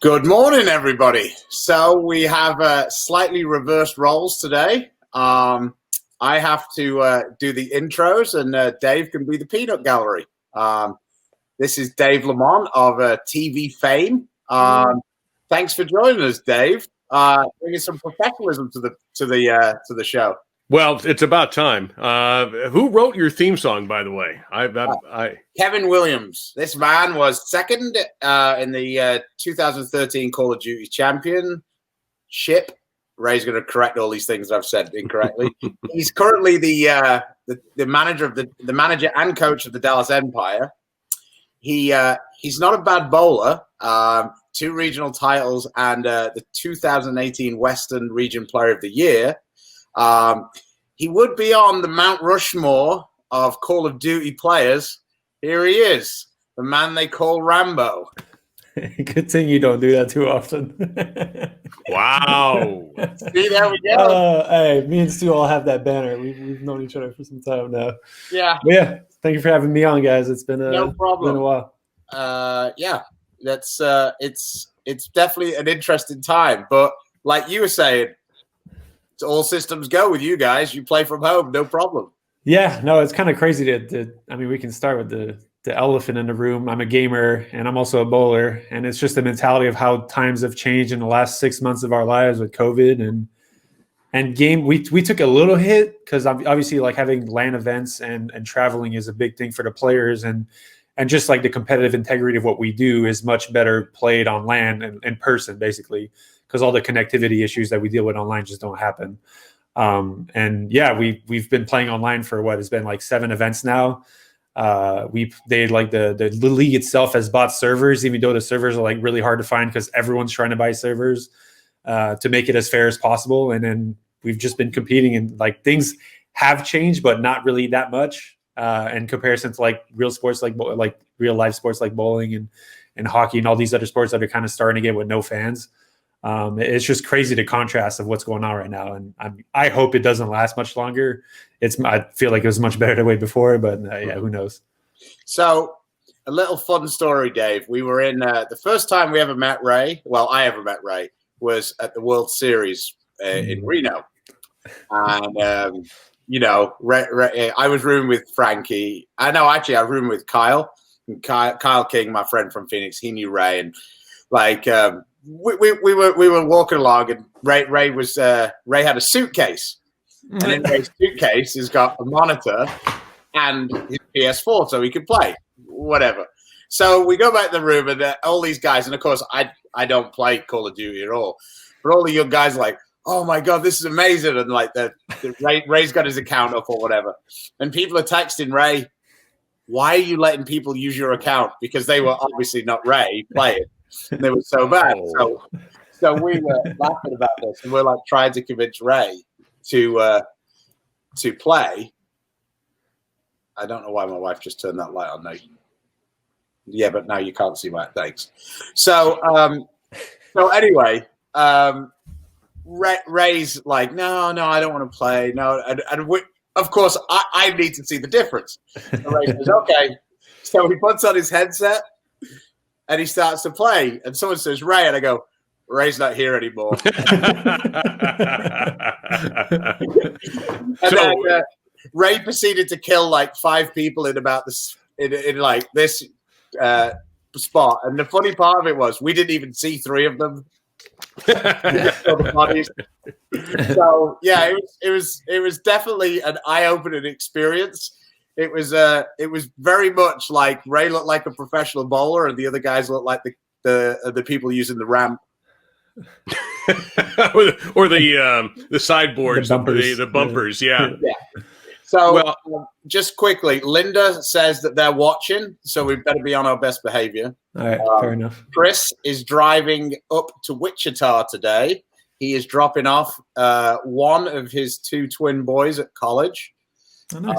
Good morning, everybody. So we have slightly reversed roles today. I have to do the intros, and Dave can be the peanut gallery. This is Dave Lamont of TV fame. Thanks for joining us, Dave. Bringing some professionalism to the show. Well, it's about time. Who wrote your theme song, by the way? Kevin Williams. This man was second in the 2013 Call of Duty Championship. Ray's going to correct all these things I've said incorrectly. He's currently the manager and coach of the Dallas Empire. He's not a bad bowler. 2 regional titles and the 2018 Western Region Player of the Year. He would be on the Mount Rushmore of Call of Duty players. Here he is, the man they call Rambo. Good thing you don't do that too often. Wow. See, there we go. Hey, me and Stu all have that banner. We've known each other for some time now. Yeah. But yeah, thank you for having me on, guys. It's been no problem. Been a while. Yeah, that's it's definitely an interesting time. But like you were saying, it's all systems go with you guys. You play from home, no problem. Yeah, no, it's kind of crazy I mean, we can start with the elephant in the room. I'm a gamer and I'm also a bowler, and it's just the mentality of how times have changed in the last 6 months of our lives with COVID and game. We took a little hit because obviously like having LAN events and traveling is a big thing for the players, and just like the competitive integrity of what we do is much better played on LAN and in person, basically, because all the connectivity issues that we deal with online just don't happen. And yeah, we've been playing online for what has been like 7 events now. The league itself has bought servers, even though the servers are like really hard to find because everyone's trying to buy servers to make it as fair as possible. And then we've just been competing, and like things have changed, but not really that much in comparison to like real sports, like real life sports like bowling and hockey and all these other sports that are kind of starting again with no fans. It's just crazy the contrast of what's going on right now, and I hope it doesn't last much longer. I feel like it was much better the way before, but yeah, who knows? So, a little fun story, Dave. We were in the first time we ever met Ray. Well, I ever met Ray was at the World Series in Reno, and Ray, I was rooming with Frankie. I was rooming with Kyle. And Kyle King, my friend from Phoenix. He knew Ray, and like. We were walking along, and Ray had a suitcase, and in Ray's suitcase has got a monitor and his PS4, so he could play whatever. So we go back to the room, and all these guys, and of course I don't play Call of Duty at all, but all the young guys are like, oh my god, this is amazing, and like Ray's got his account up or whatever, and people are texting Ray, why are you letting people use your account? Because they were obviously not Ray playing. They were so bad. So we were laughing about this, and we're like trying to convince Ray to play. I don't know why my wife just turned that light on now. Yeah, but now you can't see why. Thanks. So anyway, Ray's like, no, I don't want to play. No, and of course I need to see the difference. So Ray says, okay. So he puts on his headset. And he starts to play, and someone says, Ray, and I go, Ray's not here anymore. Then Ray proceeded to kill like 5 people in about this in like this spot. And the funny part of it was we didn't even see 3 of them. The bodies. So yeah, it was definitely an eye-opening experience. It was very much like Ray looked like a professional bowler, and the other guys looked like the people using the ramp, or the sideboards, the bumpers, yeah. So just quickly, Linda says that they're watching, so we better be on our best behavior. All right, fair enough. Chris is driving up to Wichita today. He is dropping off one of his 2 twin boys at college. Oh, nice.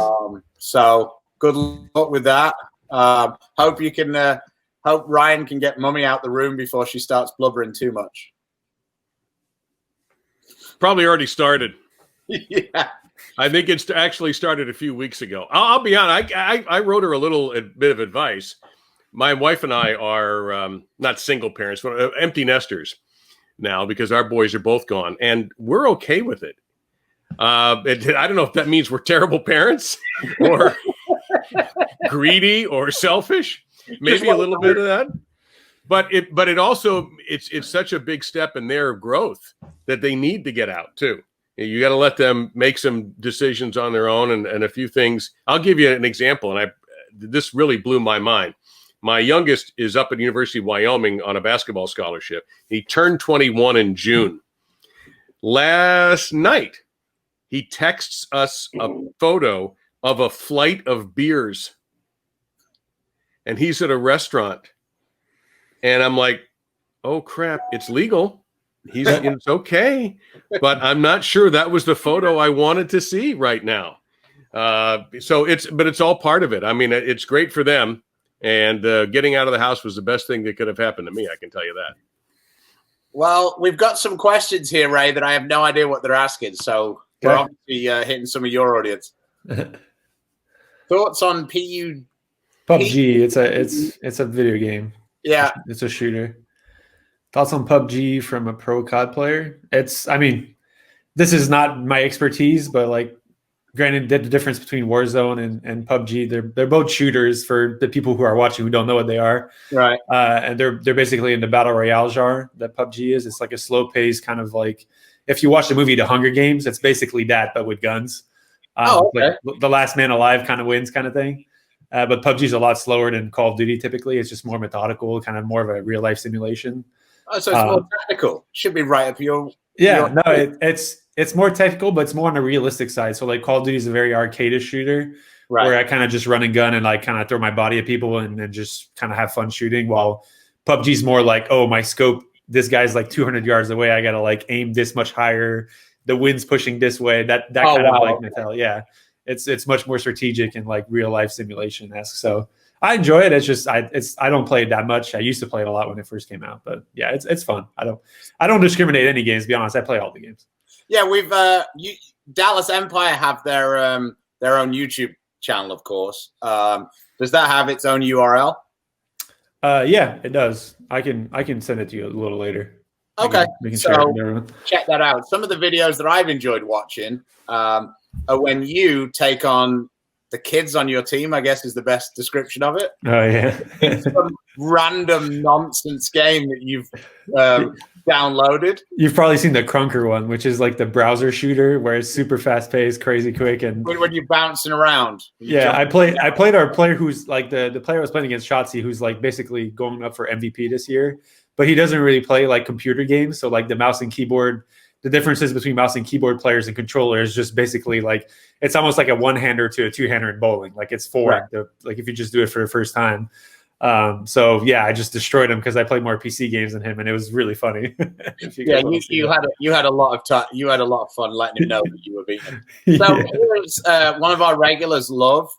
So good luck with that. Hope you can. Hope Ryan can get Mummy out the room before she starts blubbering too much. Probably already started. Yeah, I think it's actually started a few weeks ago. I'll be honest. I wrote her a little bit of advice. my wife and I are not single parents, but empty nesters now because our boys are both gone, and we're okay with it. I don't know if that means we're terrible parents or greedy or selfish. Maybe a little bit of that. But it also it's such a big step in their growth that they need to get out too. You got to let them make some decisions on their own and a few things. I'll give you an example, and this really blew my mind. My youngest is up at University of Wyoming on a basketball scholarship. He turned 21 in June. Last night, he texts us a photo of a flight of beers, and he's at a restaurant. And I'm like, oh, crap, it's legal. It's okay. But I'm not sure that was the photo I wanted to see right now. So it's all part of it. I mean, it's great for them. And getting out of the house was the best thing that could have happened to me. I can tell you that. Well, we've got some questions here, Ray, that I have no idea what they're asking. So we're obviously hitting some of your audience. Thoughts on PBA? PUBG. It's a video game. Yeah, it's a shooter. Thoughts on PUBG from a pro COD player? I mean, this is not my expertise, but like, granted, the difference between Warzone and PUBG, they're both shooters for the people who are watching who don't know what they are. Right. And they're basically in the battle royale genre that PUBG is. It's like a slow pace kind of like, if you watch the movie The Hunger Games, it's basically that, but with guns. Okay. Like the last man alive kind of wins kind of thing. But PUBG is a lot slower than Call of Duty typically. It's just more methodical, kind of more of a real life simulation. Oh, so it's more technical. Should be right up your. It's more technical, but it's more on the realistic side. So like Call of Duty is a very arcade shooter, where I kind of just run and gun and like kind of throw my body at people and then just kind of have fun shooting. While PUBG is more like, oh, my scope, this guy's like 200 yards away. I got to like aim this much higher. The wind's pushing this way. That kind of like mentality. Yeah. It's much more strategic and like real life simulation-esque. So I enjoy it. It's just I don't play it that much. I used to play it a lot when it first came out, but yeah, it's fun. I don't discriminate any games. To be honest, I play all the games. Yeah, we've Dallas Empire have their own YouTube channel, of course. Does that have its own URL? Yeah, it does. I can send it to you a little later. Okay, so check that out. Some of the videos that I've enjoyed watching are when you take on the kids on your team, I guess is the best description of it. Oh, yeah. Some random nonsense game that you've downloaded. You've probably seen the Crunker one, which is like the browser shooter where it's super fast paced, crazy quick. And when you're bouncing around. I played our player who's like the player I was playing against, Shotzi, who's like basically going up for MVP this year, but he doesn't really play like computer games. So like the mouse and keyboard, the differences between mouse and keyboard players and controllers just basically like it's almost like a one-hander to a two-hander in bowling. Like it's four, like if you just do it for the first time. So yeah, I just destroyed him because I played more PC games than him, and it was really funny. you had a lot of time. You had a lot of fun letting him know that you were beating him. So here's one of our regulars, Love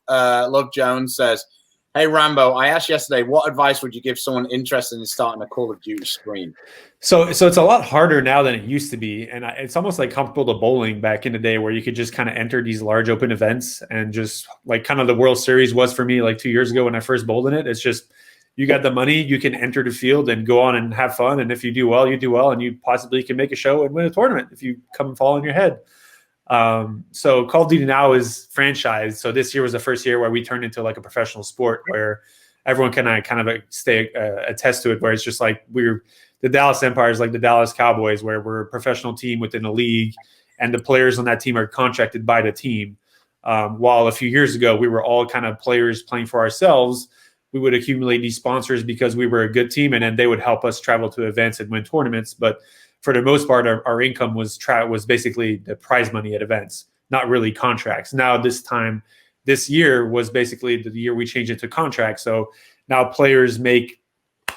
Jones says, "Hey Rambo, I asked yesterday, what advice would you give someone interested in starting a Call of Duty stream?" So it's a lot harder now than it used to be, and it's almost like comparable to bowling back in the day, where you could just kind of enter these large open events and just like kind of the World Series was for me like 2 years ago when I first bowled in it. It's just you got the money, you can enter the field and go on and have fun, and if you do well, you do well, and you possibly can make a show and win a tournament if you come and fall on your head. So Call of Duty now is franchised. So this year was the first year where we turned into like a professional sport where everyone can kind of stay attest to it, where it's just like the Dallas Empire is like the Dallas Cowboys, where we're a professional team within a league and the players on that team are contracted by the team. While a few years ago, we were all kind of players playing for ourselves. We would accumulate these sponsors because we were a good team, and then they would help us travel to events and win tournaments. But for the most part, our income was basically the prize money at events, not really contracts. Now this year was basically the year we changed it to contracts. So now players make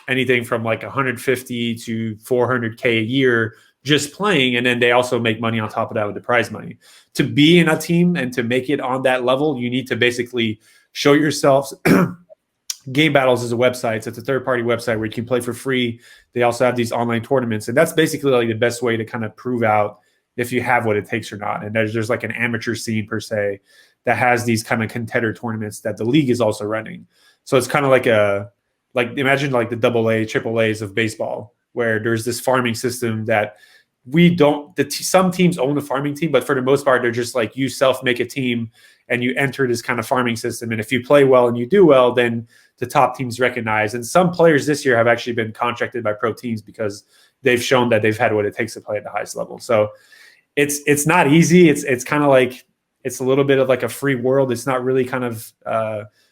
anything from like 150 to 400K a year just playing, and then they also make money on top of that with the prize money. To be in a team and to make it on that level, you need to basically show yourselves. Game Battles is a website. It's a third-party website where you can play for free. They also have these online tournaments, and that's basically like the best way to kind of prove out if you have what it takes or not. And there's like an amateur scene per se that has these kind of contender tournaments that the league is also running. So it's kind of like like imagine like the double A, triple A's of baseball, where there's this farming system that we don't, some teams own the farming team, but for the most part, they're just like you make a team and you enter this kind of farming system. And if you play well and you do well, then the top teams recognize. And some players this year have actually been contracted by pro teams because they've shown that they've had what it takes to play at the highest level. So it's not easy. It's kind of like, it's a little bit of like a free world. It's not really kind of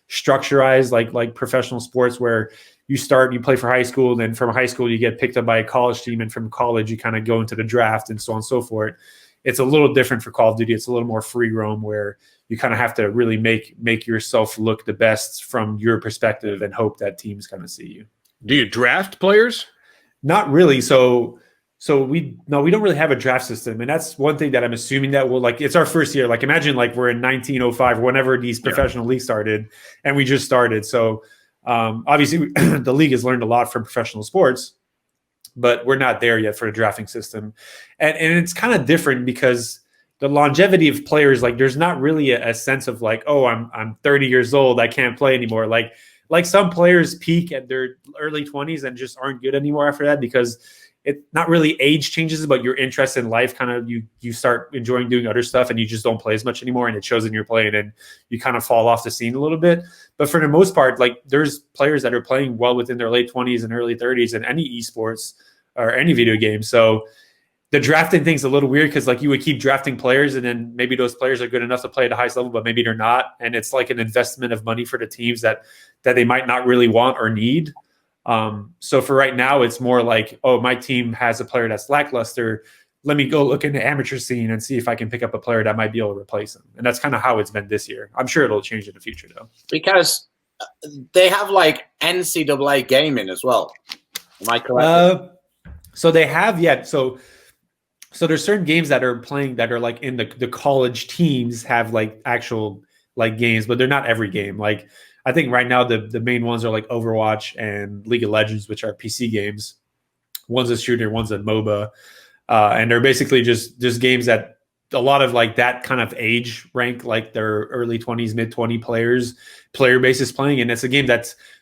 structurized like professional sports where you play for high school, and then from high school you get picked up by a college team, and from college you kind of go into the draft and so on and so forth. It's a little different for Call of Duty. It's a little more free roam where you kind of have to really make yourself look the best from your perspective and hope that teams kind of see you. Do you draft players? Not really. So we don't really have a draft system, and that's one thing that I'm assuming that will, like, it's our first year. Like imagine like we're in 1905, whenever these professional leagues started, and we just started. So obviously the league has learned a lot from professional sports, but we're not there yet for the drafting system. And it's kind of different because the longevity of players, like there's not really a sense of like, oh, I'm 30 years old, I can't play anymore. Like some players peak at their early 20s and just aren't good anymore after that, because it not really age changes, but your interest in life kind of, you start enjoying doing other stuff and you just don't play as much anymore, and it shows in your play, and then you kind of fall off the scene a little bit. But for the most part, like there's players that are playing well within their late 20s and early 30s in any esports or any video game. So the drafting thing's a little weird because like you would keep drafting players, and then maybe those players are good enough to play at the highest level, but maybe they're not. And it's like an investment of money for the teams that they might not really want or need. So for right now, it's more like, oh, my team has a player that's lackluster. Let me go look in the amateur scene and see if I can pick up a player that might be able to replace him. And that's kind of how it's been this year. I'm sure it'll change in the future, though. Because they have like NCAA gaming as well. Am I correct? So they have, yeah. So there's certain games that are playing that are like in the college teams have like actual like games, but they're not every game. Like I think right now the main ones are like Overwatch and League of Legends, which are PC games. One's a shooter, one's a MOBA. And they're basically just games that a lot of like that kind of age rank, like their early 20s, mid 20 player base is playing. And it's a game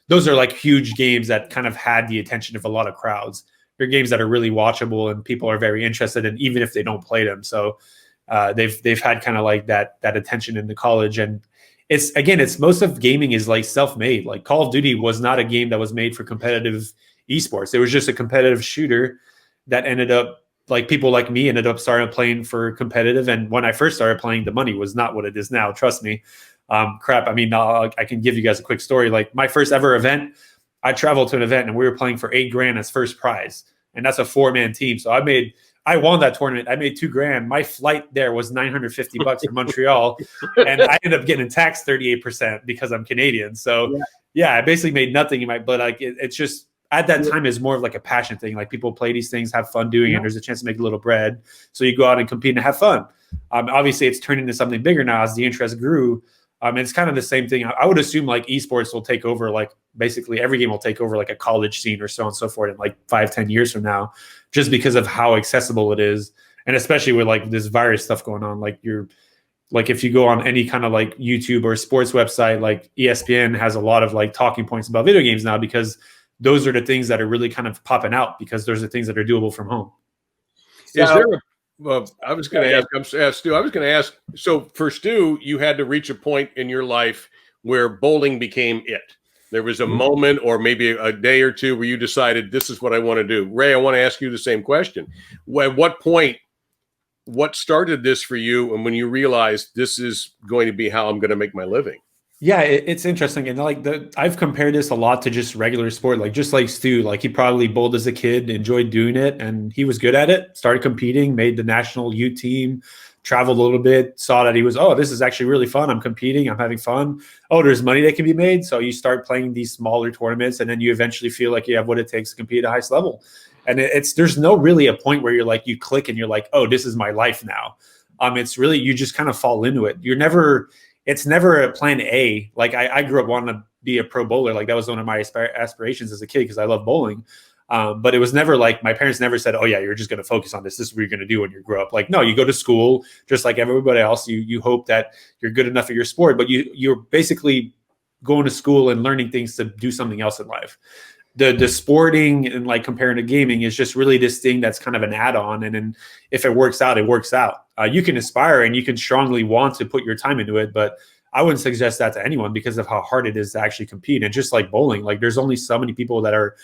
those are like huge games that kind of had the attention of a lot of crowds. They're games that are really watchable and people are very interested in, even if they don't play them. So they've had kind of like that attention in the college. And it's most of gaming is like self-made. Like Call of Duty was not a game that was made for competitive esports. It was just a competitive shooter that ended up, like, people like me ended up starting playing for competitive. And when I first started playing, the money was not what it is now. Trust me. I mean, I can give you guys a quick story. Like my first ever event, I traveled to an event and we were playing for $8,000 as first prize. And that's a 4-man team. So I won that tournament. I made $2,000. My flight there was $950 from Montreal, and I ended up getting taxed 38% because I'm Canadian. So yeah, I basically made nothing but like it's just at that time is more of like a passion thing. Like people play these things, have fun doing it. And there's a chance to make a little bread. So you go out and compete and have fun. Obviously, it's turned into something bigger now as the interest grew. And it's kind of the same thing. I would assume like esports will take over, like basically every game will take over like a college scene or so on and so forth in like 5-10 years from now, just because of how accessible it is. And especially with like this virus stuff going on, like if you go on any kind of like YouTube or sports website, like ESPN has a lot of like talking points about video games now, because those are the things that are really kind of popping out, because those are things that are doable from home. Well, I was going to ask Stu. I was going to ask. So for Stu, you had to reach a point in your life where bowling became it. There was a moment, or maybe a day or two, where you decided this is what I want to do. Ray, I want to ask you the same question. At what point, what started this for you, and when you realized this is going to be how I'm going to make my living? Yeah, it's interesting. And like I've compared this a lot to just regular sport, like just like Stu, like he probably bowled as a kid, enjoyed doing it, and he was good at it, started competing, made the national U team, traveled a little bit, saw that he was, oh, this is actually really fun. I'm competing, I'm having fun. Oh, there's money that can be made. So you start playing these smaller tournaments, and then you eventually feel like you have what it takes to compete at the highest level. And there's no really a point where you're like, you click and you're like, oh, this is my life now. It's really, you just kind of fall into it. It's never a plan A. Like I grew up wanting to be a pro bowler. Like that was one of my aspirations as a kid, because I love bowling. But it was never like, my parents never said, oh yeah, you're just going to focus on this. This is what you're going to do when you grow up. Like, no, you go to school just like everybody else. You hope that you're good enough at your sport, but you're basically going to school and learning things to do something else in life. The sporting and like comparing to gaming is just really this thing that's kind of an add-on. And then if it works out, it works out. You can aspire and you can strongly want to put your time into it, but I wouldn't suggest that to anyone because of how hard it is to actually compete. And just like bowling, like there's only so many people that are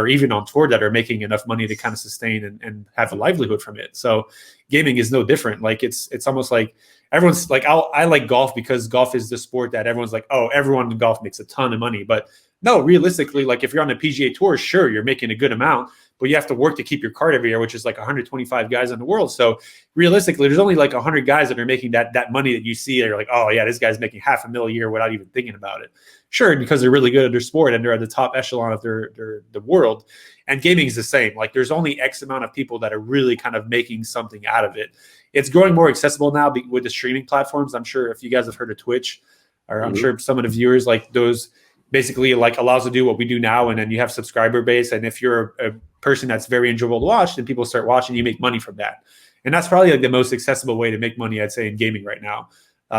even on tour that are making enough money to kind of sustain and have a livelihood from it. So gaming is no different. Like it's almost like everyone's like, I like golf because golf is the sport that everyone's like, oh, everyone in golf makes a ton of money. But no, realistically, like if you're on the PGA Tour, sure, you're making a good amount, but you have to work to keep your card every year, which is like 125 guys in the world. So realistically, there's only like 100 guys that are making that money that you see. That you're like, oh yeah, this guy's making $500,000 a year without even thinking about it. Sure, because they're really good at their sport and they're at the top echelon of the world. And gaming is the same. Like there's only X amount of people that are really kind of making something out of it. It's growing more accessible now with the streaming platforms. I'm sure if you guys have heard of Twitch, or I'm sure some of the viewers like those basically like allows to do what we do now. And then you have subscriber base. And if you're a person that's very enjoyable to watch, then people start watching, you make money from that. And that's probably like the most accessible way to make money, I'd say, in gaming right now.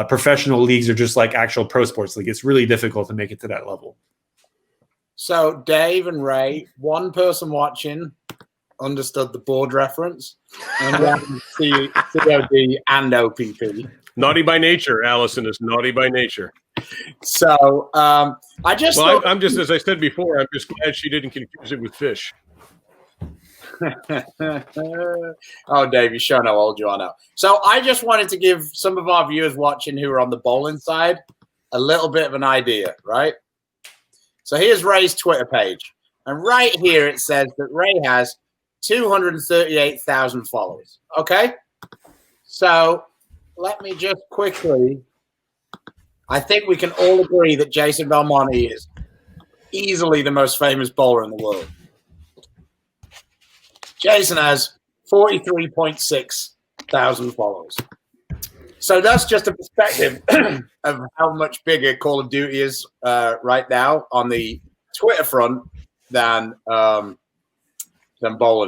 Professional leagues are just like actual pro sports league. It's really difficult to make it to that level. So Dave and Ray, one person watching understood the board reference, and one COD and OPP. Naughty by nature. Allison is naughty by nature. So I just I'm just, as I said before, I'm just glad she didn't confuse it with fish. Oh, Dave, you're showing how old you are now. So I just wanted to give some of our viewers watching who are on the bowling side a little bit of an idea, right? So here's Ray's Twitter page. And right here it says that Ray has 238,000 followers. Okay? So let me just quickly... I think we can all agree that Jason Belmonte is easily the most famous bowler in the world. Jason has 43.6 thousand followers. So that's just a perspective of how much bigger Call of Duty is right now on the Twitter front than bowling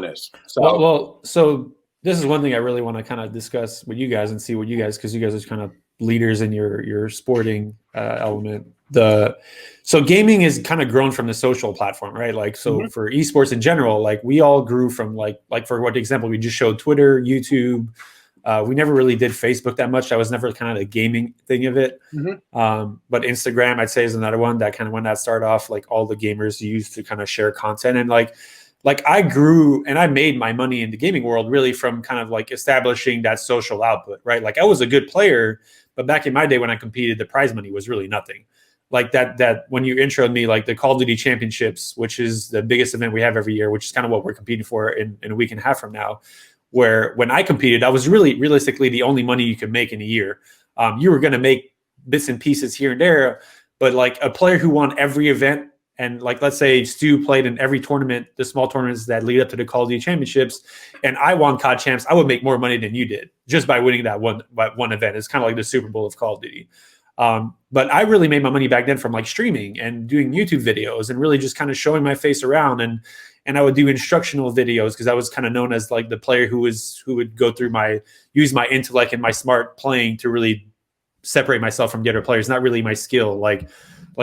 is. So, so this is one thing I really want to kind of discuss with you guys and see what you guys, because you guys are kind of leaders in your sporting element. So gaming is kind of grown from the social platform, right? Like, so for esports in general, like we all grew from like for what example, we just showed Twitter, YouTube. We never really did Facebook that much. That was never kind of the gaming thing of it. But Instagram, I'd say, is another one that kind of when that started off, like all the gamers used to kind of share content. And like I grew and I made my money in the gaming world really from kind of like establishing that social output, right? Like I was a good player, but back in my day when I competed, the prize money was really nothing. Like that when you introed me, like the Call of Duty Championships, which is the biggest event we have every year, which is kind of what we're competing for in a week and a half from now, where when I competed, I was really realistically the only money you could make in a year. You were going to make bits and pieces here and there, but like a player who won every event, and like, let's say Stu played in every tournament, the small tournaments that lead up to the Call of Duty Championships, and I won COD Champs, I would make more money than you did just by winning that one event. It's kind of like the Super Bowl of Call of Duty. But I really made my money back then from like streaming and doing YouTube videos and really just kind of showing my face around. And I would do instructional videos because I was kind of known as like the player who would go through use my intellect and my smart playing to really separate myself from the other players, not really my skill. Like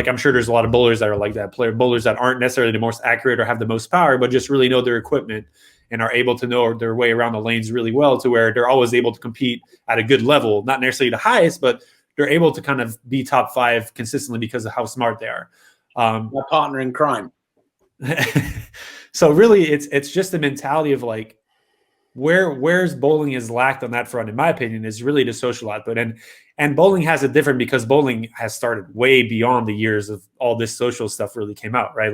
I'm sure there's a lot of bowlers that are like that, bowlers that aren't necessarily the most accurate or have the most power, but just really know their equipment and are able to know their way around the lanes really well to where they're always able to compete at a good level, not necessarily the highest, but they're able to kind of be top 5 consistently because of how smart they are. My partner in crime. So really it's just the mentality of like, where's bowling is lacked on that front, in my opinion, is really the social output. And bowling has it different because bowling has started way beyond the years of all this social stuff really came out, right?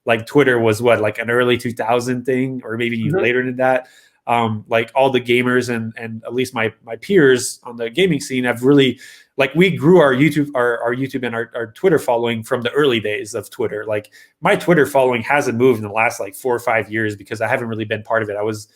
Like Twitter was what, like an early 2000 thing, or maybe even later than that. Like all the gamers and at least my peers on the gaming scene have really, like we grew our YouTube and our Twitter following from the early days of Twitter. Like my Twitter following hasn't moved in the last like 4 or 5 years because I haven't really been part of it. I was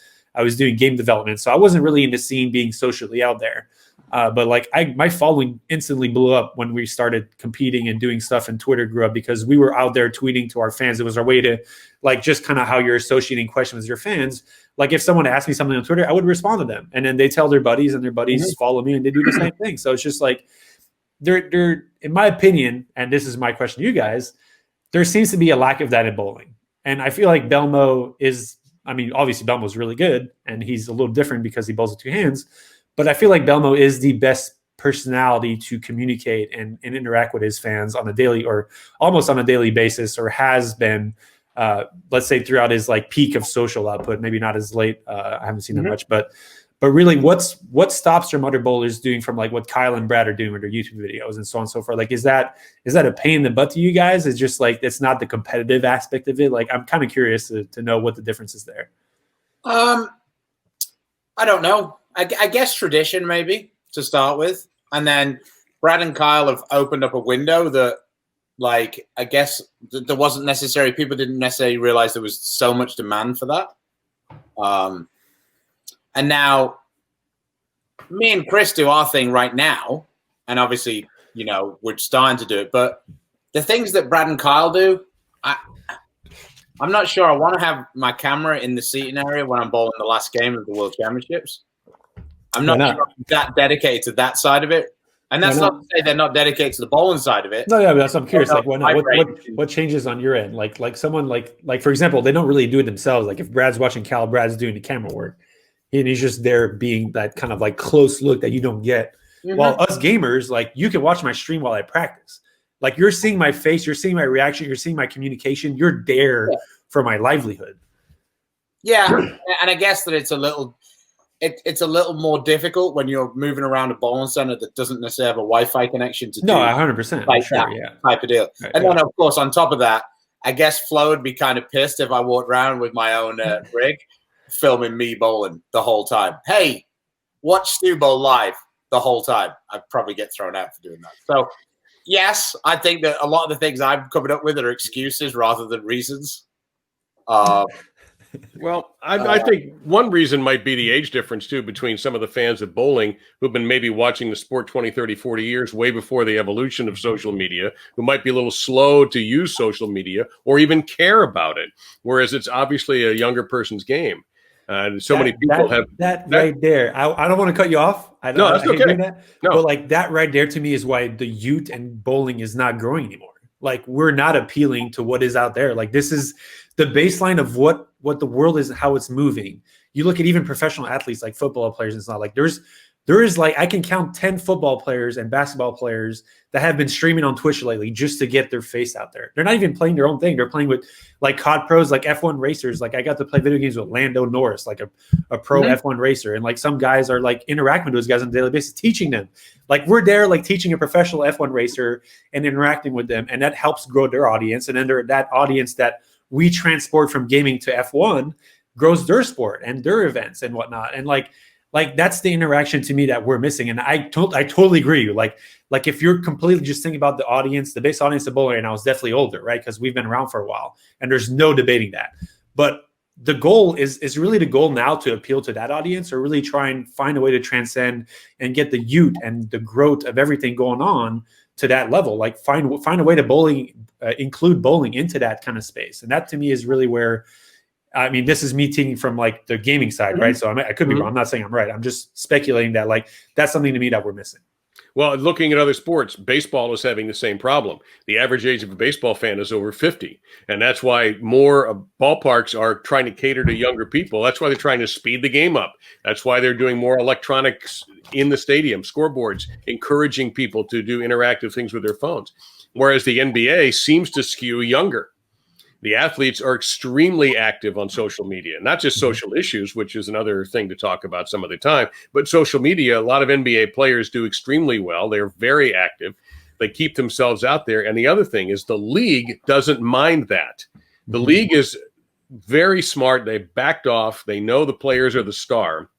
doing game development, so I wasn't really in the scene being socially out there. But like my following instantly blew up when we started competing and doing stuff, and Twitter grew up because we were out there tweeting to our fans. It was our way to like just kind of how you're associating questions with your fans. Like if someone asked me something on Twitter, I would respond to them, and then they tell their buddies, and their buddies follow me, and they do the same thing. So it's just like there, in my opinion, and this is my question to you guys, there seems to be a lack of that in bowling. And I feel like Belmo is, I mean, obviously Belmo's really good and he's a little different because he bowls with two hands, but I feel like Belmo is the best personality to communicate and interact with his fans on a daily or almost on a daily basis, or has been, let's say throughout his like peak of social output, maybe not as late. I haven't seen that much, but really what stops from other bowlers doing from like what Kyle and Brad are doing with their YouTube videos and so on and so forth? Like, is that a pain in the butt to you guys? It's just like, it's not the competitive aspect of it. Like, I'm kind of curious to know what the difference is there. I don't know. I guess tradition maybe to start with. And then Brad and Kyle have opened up a window that, like, I guess there wasn't necessarily, people didn't necessarily realize there was so much demand for that. And now me and Chris do our thing right now. And obviously, you know, we're starting to do it. But the things that Brad and Kyle do, I'm not sure I want to have my camera in the seating area when I'm bowling the last game of the World Championships. I'm not sure I'm that dedicated to that side of it. And that's not to say they're not dedicated to the bowling side of it. No, yeah, but that's what I'm curious. Like, why not? What changes on your end? Like someone like for example, they don't really do it themselves. Like if Brad's watching Cal, Brad's doing the camera work, and he's just there being that kind of like close look that you don't get. While us gamers, like you can watch my stream while I practice. Like you're seeing my face, you're seeing my reaction, you're seeing my communication. You're there for my livelihood. Yeah, and I guess that it's a little more difficult when you're moving around a bowling center that doesn't necessarily have a Wi-Fi connection to do 100%. Like sure, that type of deal. Right, and then, of course, on top of that, I guess Flo would be kind of pissed if I walked around with my own rig filming me bowling the whole time. Hey, watch Stu bowl live the whole time. I'd probably get thrown out for doing that. So, yes, I think that a lot of the things I'm coming up with are excuses rather than reasons. Well, I think one reason might be the age difference, too, between some of the fans of bowling who've been maybe watching the sport 20, 30, 40 years, way before the evolution of social media, who might be a little slow to use social media or even care about it, whereas it's obviously a younger person's game. And so many people have that right there. I don't want to cut you off. No, that's okay. No. But like that right there to me is why the youth and bowling is not growing anymore. Like we're not appealing to what is out there. Like this is the baseline of what the world is, how it's moving. You look at even professional athletes like football players. It's not like there is like I can count 10 football players and basketball players that have been streaming on Twitch lately just to get their face out there. They're not even playing their own thing. They're playing with like COD pros, like F1 racers. Like I got to play video games with Lando Norris, like a pro F1 racer. And like some guys are like interacting with those guys on a daily basis, teaching them. Like we're there like teaching a professional F1 racer and interacting with them. And that helps grow their audience. And then that audience that we transport from gaming to F1 grows their sport and their events and whatnot. And like that's the interaction to me that we're missing. And I totally agree. Like if you're completely just thinking about the audience, the base audience of bowling right now is definitely older, right? Because we've been around for a while and there's no debating that. But the goal is really the goal now to appeal to that audience, or really try and find a way to transcend and get the youth and the growth of everything going on to that level. Like find a way to include bowling into that kind of space. And that to me is really where, I mean, this is me taking from like the gaming side, right? So I could be wrong. I'm not saying I'm right. I'm just speculating that like that's something to me that we're missing. Well, looking at other sports, baseball is having the same problem. The average age of a baseball fan is over 50. And that's why more ballparks are trying to cater to younger people. That's why they're trying to speed the game up. That's why they're doing more electronics in the stadium, scoreboards, encouraging people to do interactive things with their phones. Whereas the NBA seems to skew younger. The athletes are extremely active on social media, not just social issues, which is another thing to talk about some other time, but social media. A lot of NBA players do extremely well. They're very active. They keep themselves out there. And the other thing is the league doesn't mind that. The league is very smart. They backed off. They know the players are the star.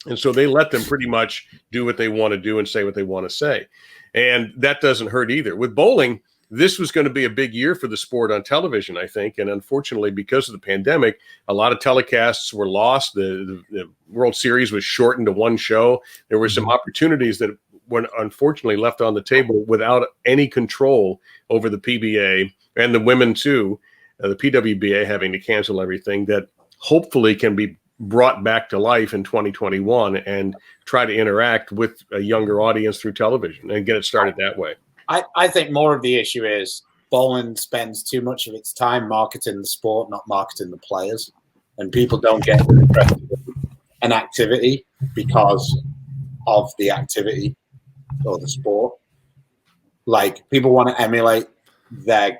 And so they let them pretty much do what they want to do and say what they want to say. And that doesn't hurt either. With bowling, this was going to be a big year for the sport on television, I think. And unfortunately, because of the pandemic, a lot of telecasts were lost. The World Series was shortened to one show. There were some opportunities that were unfortunately left on the table without any control over the PBA and the women too, the PWBA having to cancel everything, that hopefully can be brought back to life in 2021 and try to interact with a younger audience through television and get it started that way. I think more of the issue is bowling spends too much of its time marketing the sport, not marketing the players. And people don't get interested in an activity because of the activity or the sport. Like, people want to emulate their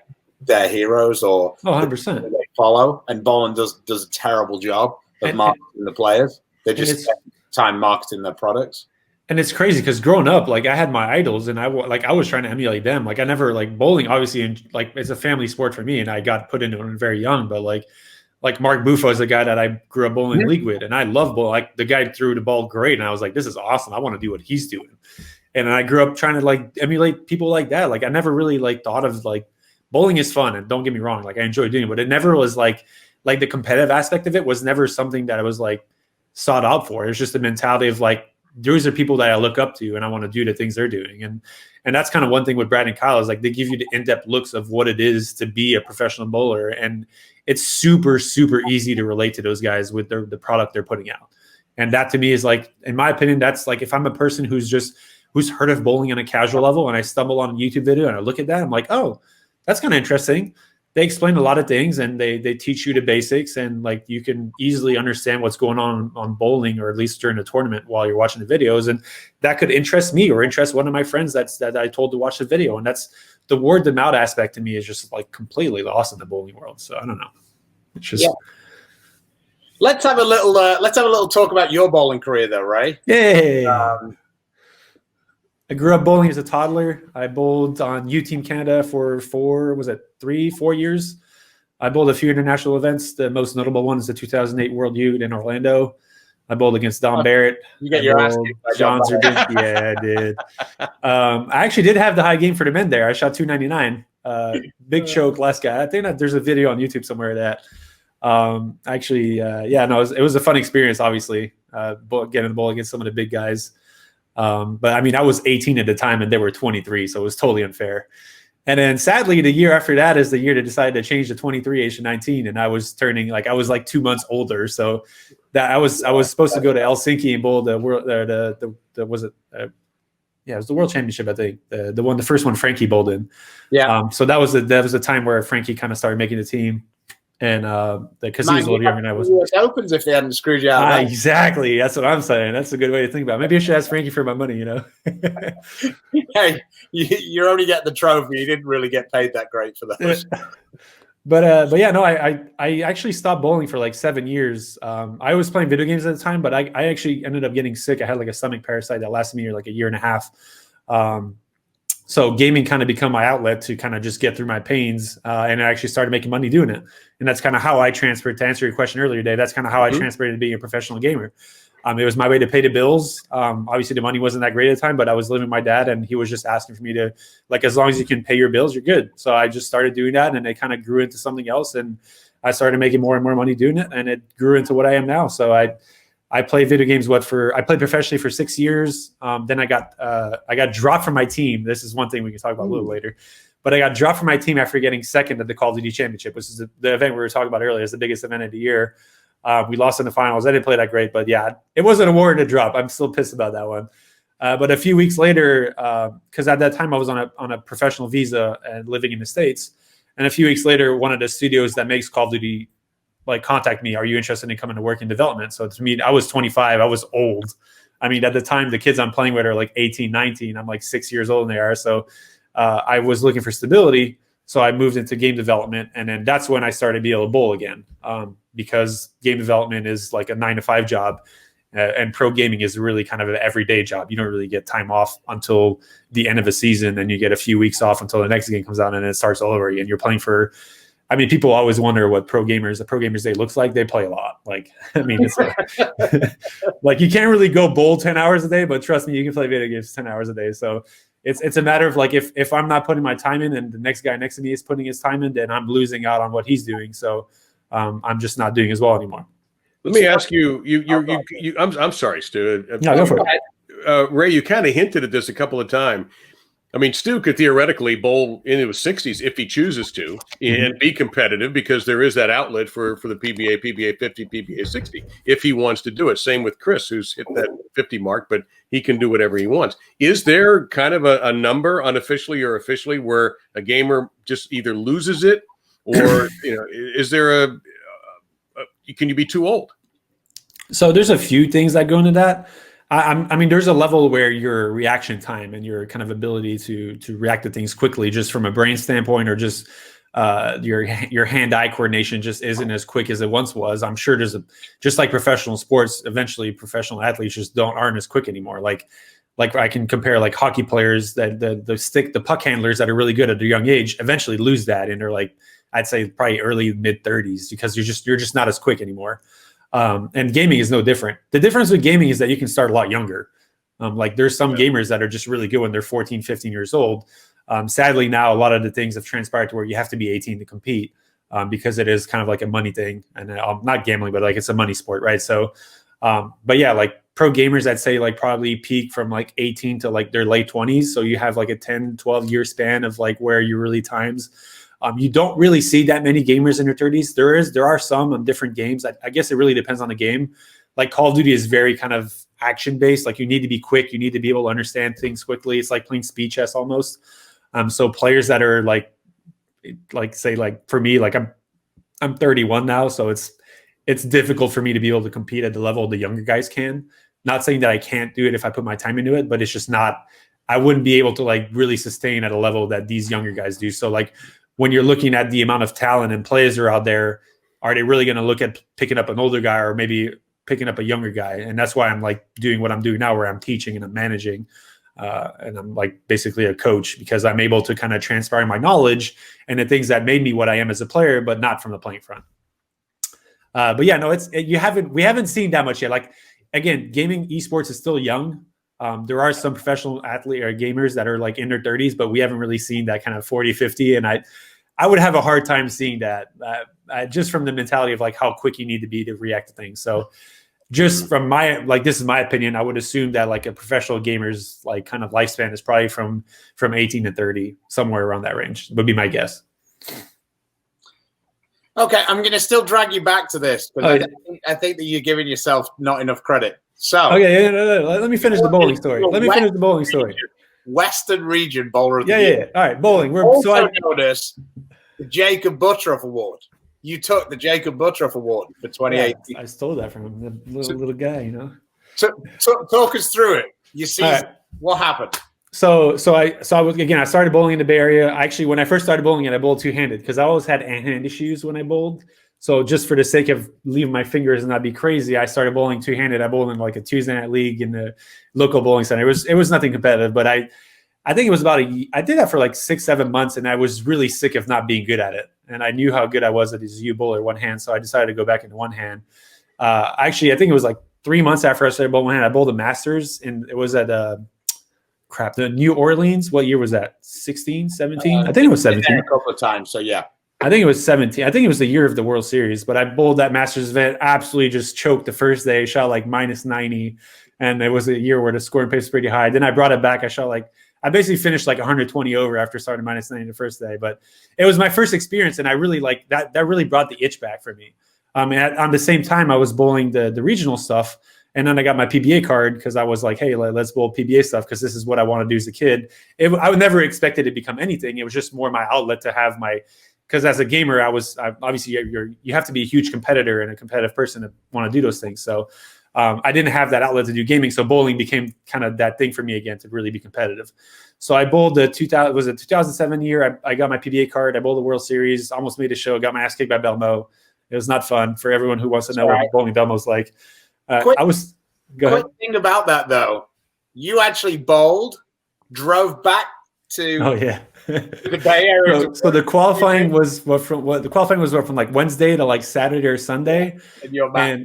heroes or 100%. they follow, and bowling does a terrible job of marketing the players. They just spend time marketing their products. And it's crazy because growing up, like, I had my idols, and I was trying to emulate them. Like, I never, like, bowling obviously, and like, it's a family sport for me, and I got put into it when very young. But like Mark Buffo is a guy that I grew up bowling in league with, and I love bowling. Like, the guy threw the ball great, and I was like, this is awesome. I want to do what he's doing. And I grew up trying to like emulate people like that. Like, I never really like thought of like, bowling is fun, and don't get me wrong, like, I enjoy doing it, but it never was like the competitive aspect of it was never something that I was like sought out for. It was just the mentality of like, these are people that I look up to, and I want to do the things they're doing. And that's kind of one thing with Brad and Kyle is like, they give you the in-depth looks of what it is to be a professional bowler. And it's super, super easy to relate to those guys with the product they're putting out. And that to me is like, in my opinion, that's like, if I'm a person who's heard of bowling on a casual level and I stumble on a YouTube video and I look at that, I'm like, oh, that's kind of interesting. They explain a lot of things, and they teach you the basics, and like, you can easily understand what's going on bowling, or at least during the tournament while you're watching the videos. And that could interest me or interest one of my friends that I told to watch the video. And that's the word of mouth aspect to me is just like completely lost in the bowling world. So I don't know. It's just Let's have a little talk about your bowling career though, Ray. Yeah. I grew up bowling as a toddler. I bowled on U Team Canada for 4 years. I bowled a few international events. The most notable one is the 2008 World Youth in Orlando. I bowled against Don Barrett. You got your ass kicked by John Zerbinski. Yeah, I did. I actually did have the high game for the men there. I shot 299. Big choke, last guy. I think that there's a video on YouTube somewhere of that. It was a fun experience, obviously, getting the ball against some of the big guys. But I mean, I was 18 at the time and they were 23, so it was totally unfair. And then sadly, the year after that is the year they decided to change the 23 age to 19, and I was turning I was like 2 months older. So that I was supposed to go to Helsinki and bowl the world. It was the World Championship, I think. The first one Frankie bowled in. Yeah. So that was the time where Frankie kind of started making the team. And because he was a little younger than I was. US Opens if they hadn't screwed you out. Exactly. That's what I'm saying. That's a good way to think about it. Maybe I should ask Frankie for my money, Hey, you're only getting the trophy. You didn't really get paid that great for those. But yeah, no, I actually stopped bowling for like 7 years. I was playing video games at the time, but I actually ended up getting sick. I had like a stomach parasite that lasted me like a year and a half. So gaming kind of become my outlet to kind of just get through my pains, and I actually started making money doing it. And that's kind of how I transferred, to answer your question earlier, Dave, that's kind of how I transferred to being a professional gamer. It was my way to pay the bills. Obviously the money wasn't that great at the time, but I was living with my dad, and he was just asking for me to, like, as long as you can pay your bills, you're good. So I just started doing that, and it kind of grew into something else. And I started making more and more money doing it, and it grew into what I am now. So I played video games. I played professionally for 6 years. Then I got dropped from my team. This is one thing we can talk about a little later. But I got dropped from my team after getting second at the Call of Duty Championship, which is the event we were talking about earlier. It's the biggest event of the year. We lost in the finals. I didn't play that great, but yeah, it wasn't a warrant to drop. I'm still pissed about that one. But a few weeks later, because at that time I was on a professional visa and living in the States, and a few weeks later, one of the studios that makes Call of Duty contact me. Are you interested in coming to work in development? So to me, I was 25. I was old. I mean, at the time, the kids I'm playing with are like 18, 19. I'm like 6 years old and they are. So I was looking for stability. So I moved into game development. And then that's when I started to be able to bowl again, because game development is like a 9-to-5 job. And pro gaming is really kind of an everyday job. You don't really get time off until the end of a season. And you get a few weeks off until the next game comes out, and then it starts all over again. You're playing for, I mean, people always wonder what the Pro Gamers Day looks like. They play a lot. It's like you can't really go bowl 10 hours a day, but trust me, you can play video games 10 hours a day. So it's a matter of like, if I'm not putting my time in and the next guy next to me is putting his time in, then I'm losing out on what he's doing. So I'm just not doing as well anymore. Let me ask you. I'm sorry, Stu. No, go for it. Ray, you kind of hinted at this a couple of times. I mean, Stu could theoretically bowl into his 60s if he chooses to and be competitive, because there is that outlet for the PBA 50, PBA 60, if he wants to do it. Same with Chris, who's hit that 50 mark, but he can do whatever he wants. Is there kind of a number, unofficially or officially, where a gamer just either loses it, or is there can you be too old? So there's a few things that go into that. I mean, there's a level where your reaction time and your kind of ability to react to things quickly, just from a brain standpoint, or just your hand-eye coordination just isn't as quick as it once was. I'm sure just like professional sports, eventually professional athletes just aren't as quick anymore. Like I can compare like hockey players, that the puck handlers that are really good at a young age eventually lose that, and they're like, I'd say probably early mid 30s, because you're just not as quick anymore. And gaming is no different. The difference with gaming is that you can start a lot younger. Like there's some gamers that are just really good when they're 14, 15 years old. Sadly, now a lot of the things have transpired to where you have to be 18 to compete, because it is kind of like a money thing. And not gambling, but like it's a money sport, right? So, but yeah, like pro gamers, I'd say like probably peak from like 18 to like their late 20s. So you have like a 10, 12 year span of like where you really times. You don't really see that many gamers in their 30s. There are some on different games. I guess it really depends on the game. Like Call of Duty is very kind of action based. Like you need to be quick. You need to be able to understand things quickly. It's like playing speed chess almost. So players that are like say like for me, like I'm 31 now, so it's difficult for me to be able to compete at the level the younger guys can. Not saying that I can't do it if I put my time into it, but it's just not. I wouldn't be able to like really sustain at a level that these younger guys do. So like, when you're looking at the amount of talent and players that are out there, are they really going to look at picking up an older guy or maybe picking up a younger guy? And that's why I'm like doing what I'm doing now, where I'm teaching and I'm managing, and I'm like basically a coach, because I'm able to kind of transfer my knowledge and the things that made me what I am as a player, but not from the playing front. But yeah, no, we haven't seen that much yet. Like again, gaming esports is still young. There are some professional athlete or gamers that are like in their 30s, but we haven't really seen that kind of 40, 50. And I would have a hard time seeing that just from the mentality of like how quick you need to be to react to things. So just from this is my opinion, I would assume that like a professional gamer's like kind of lifespan is probably from 18 to 30, somewhere around that range would be my guess. Okay, I'm going to still drag you back to this, but I think that you're giving yourself not enough credit. So okay, no. Let me finish the bowling story. Western region bowler of the year. All right, bowling. Notice the Jacob Buttroff Award. You took the Jacob Buttroff Award for 2018. Yeah, I stole that from him, the little guy, you know. So talk us through it. You see what happened. So I started bowling in the Bay Area. Actually, when I first started bowling, I bowled two-handed because I always had hand issues when I bowled. So just for the sake of leaving my fingers and not be crazy, I started bowling two-handed. I bowled in like a Tuesday night league in the local bowling center. It was nothing competitive, but I think it was I did that for like 6-7 months, and I was really sick of not being good at it. And I knew how good I was at this U bowler one hand, so I decided to go back into one hand. Actually, I think it was like 3 months after I started bowling one hand. I bowled the Masters, and it was at the New Orleans. What year was that? 16, 17? I think it was 17. A couple of times, so yeah. I think it was 17. I think it was the year of the World Series, but I bowled that Masters event, absolutely just choked the first day, shot like minus 90. And it was a year where the scoring pace was pretty high. Then I brought it back. I basically finished like 120 over after starting minus 90 the first day. But it was my first experience, and I really like that. That really brought the itch back for me. On the same time, I was bowling the regional stuff. And then I got my PBA card because I was like, hey, let's bowl PBA stuff because this is what I want to do as a kid. I would never expect it to become anything. It was just more my outlet to have because as a gamer, obviously you have to be a huge competitor and a competitive person to want to do those things. So I didn't have that outlet to do gaming. So bowling became kind of that thing for me again to really be competitive. So I bowled the 2007 year. I got my PBA card. I bowled the World Series, almost made a show, got my ass kicked by Belmo. It was not fun for everyone who wants to know what bowling Belmo's like. Go ahead. Quick thing about that though, you actually bowled, drove back to the Bay Area. So the qualifying was from like Wednesday to like Saturday or Sunday, and you're back.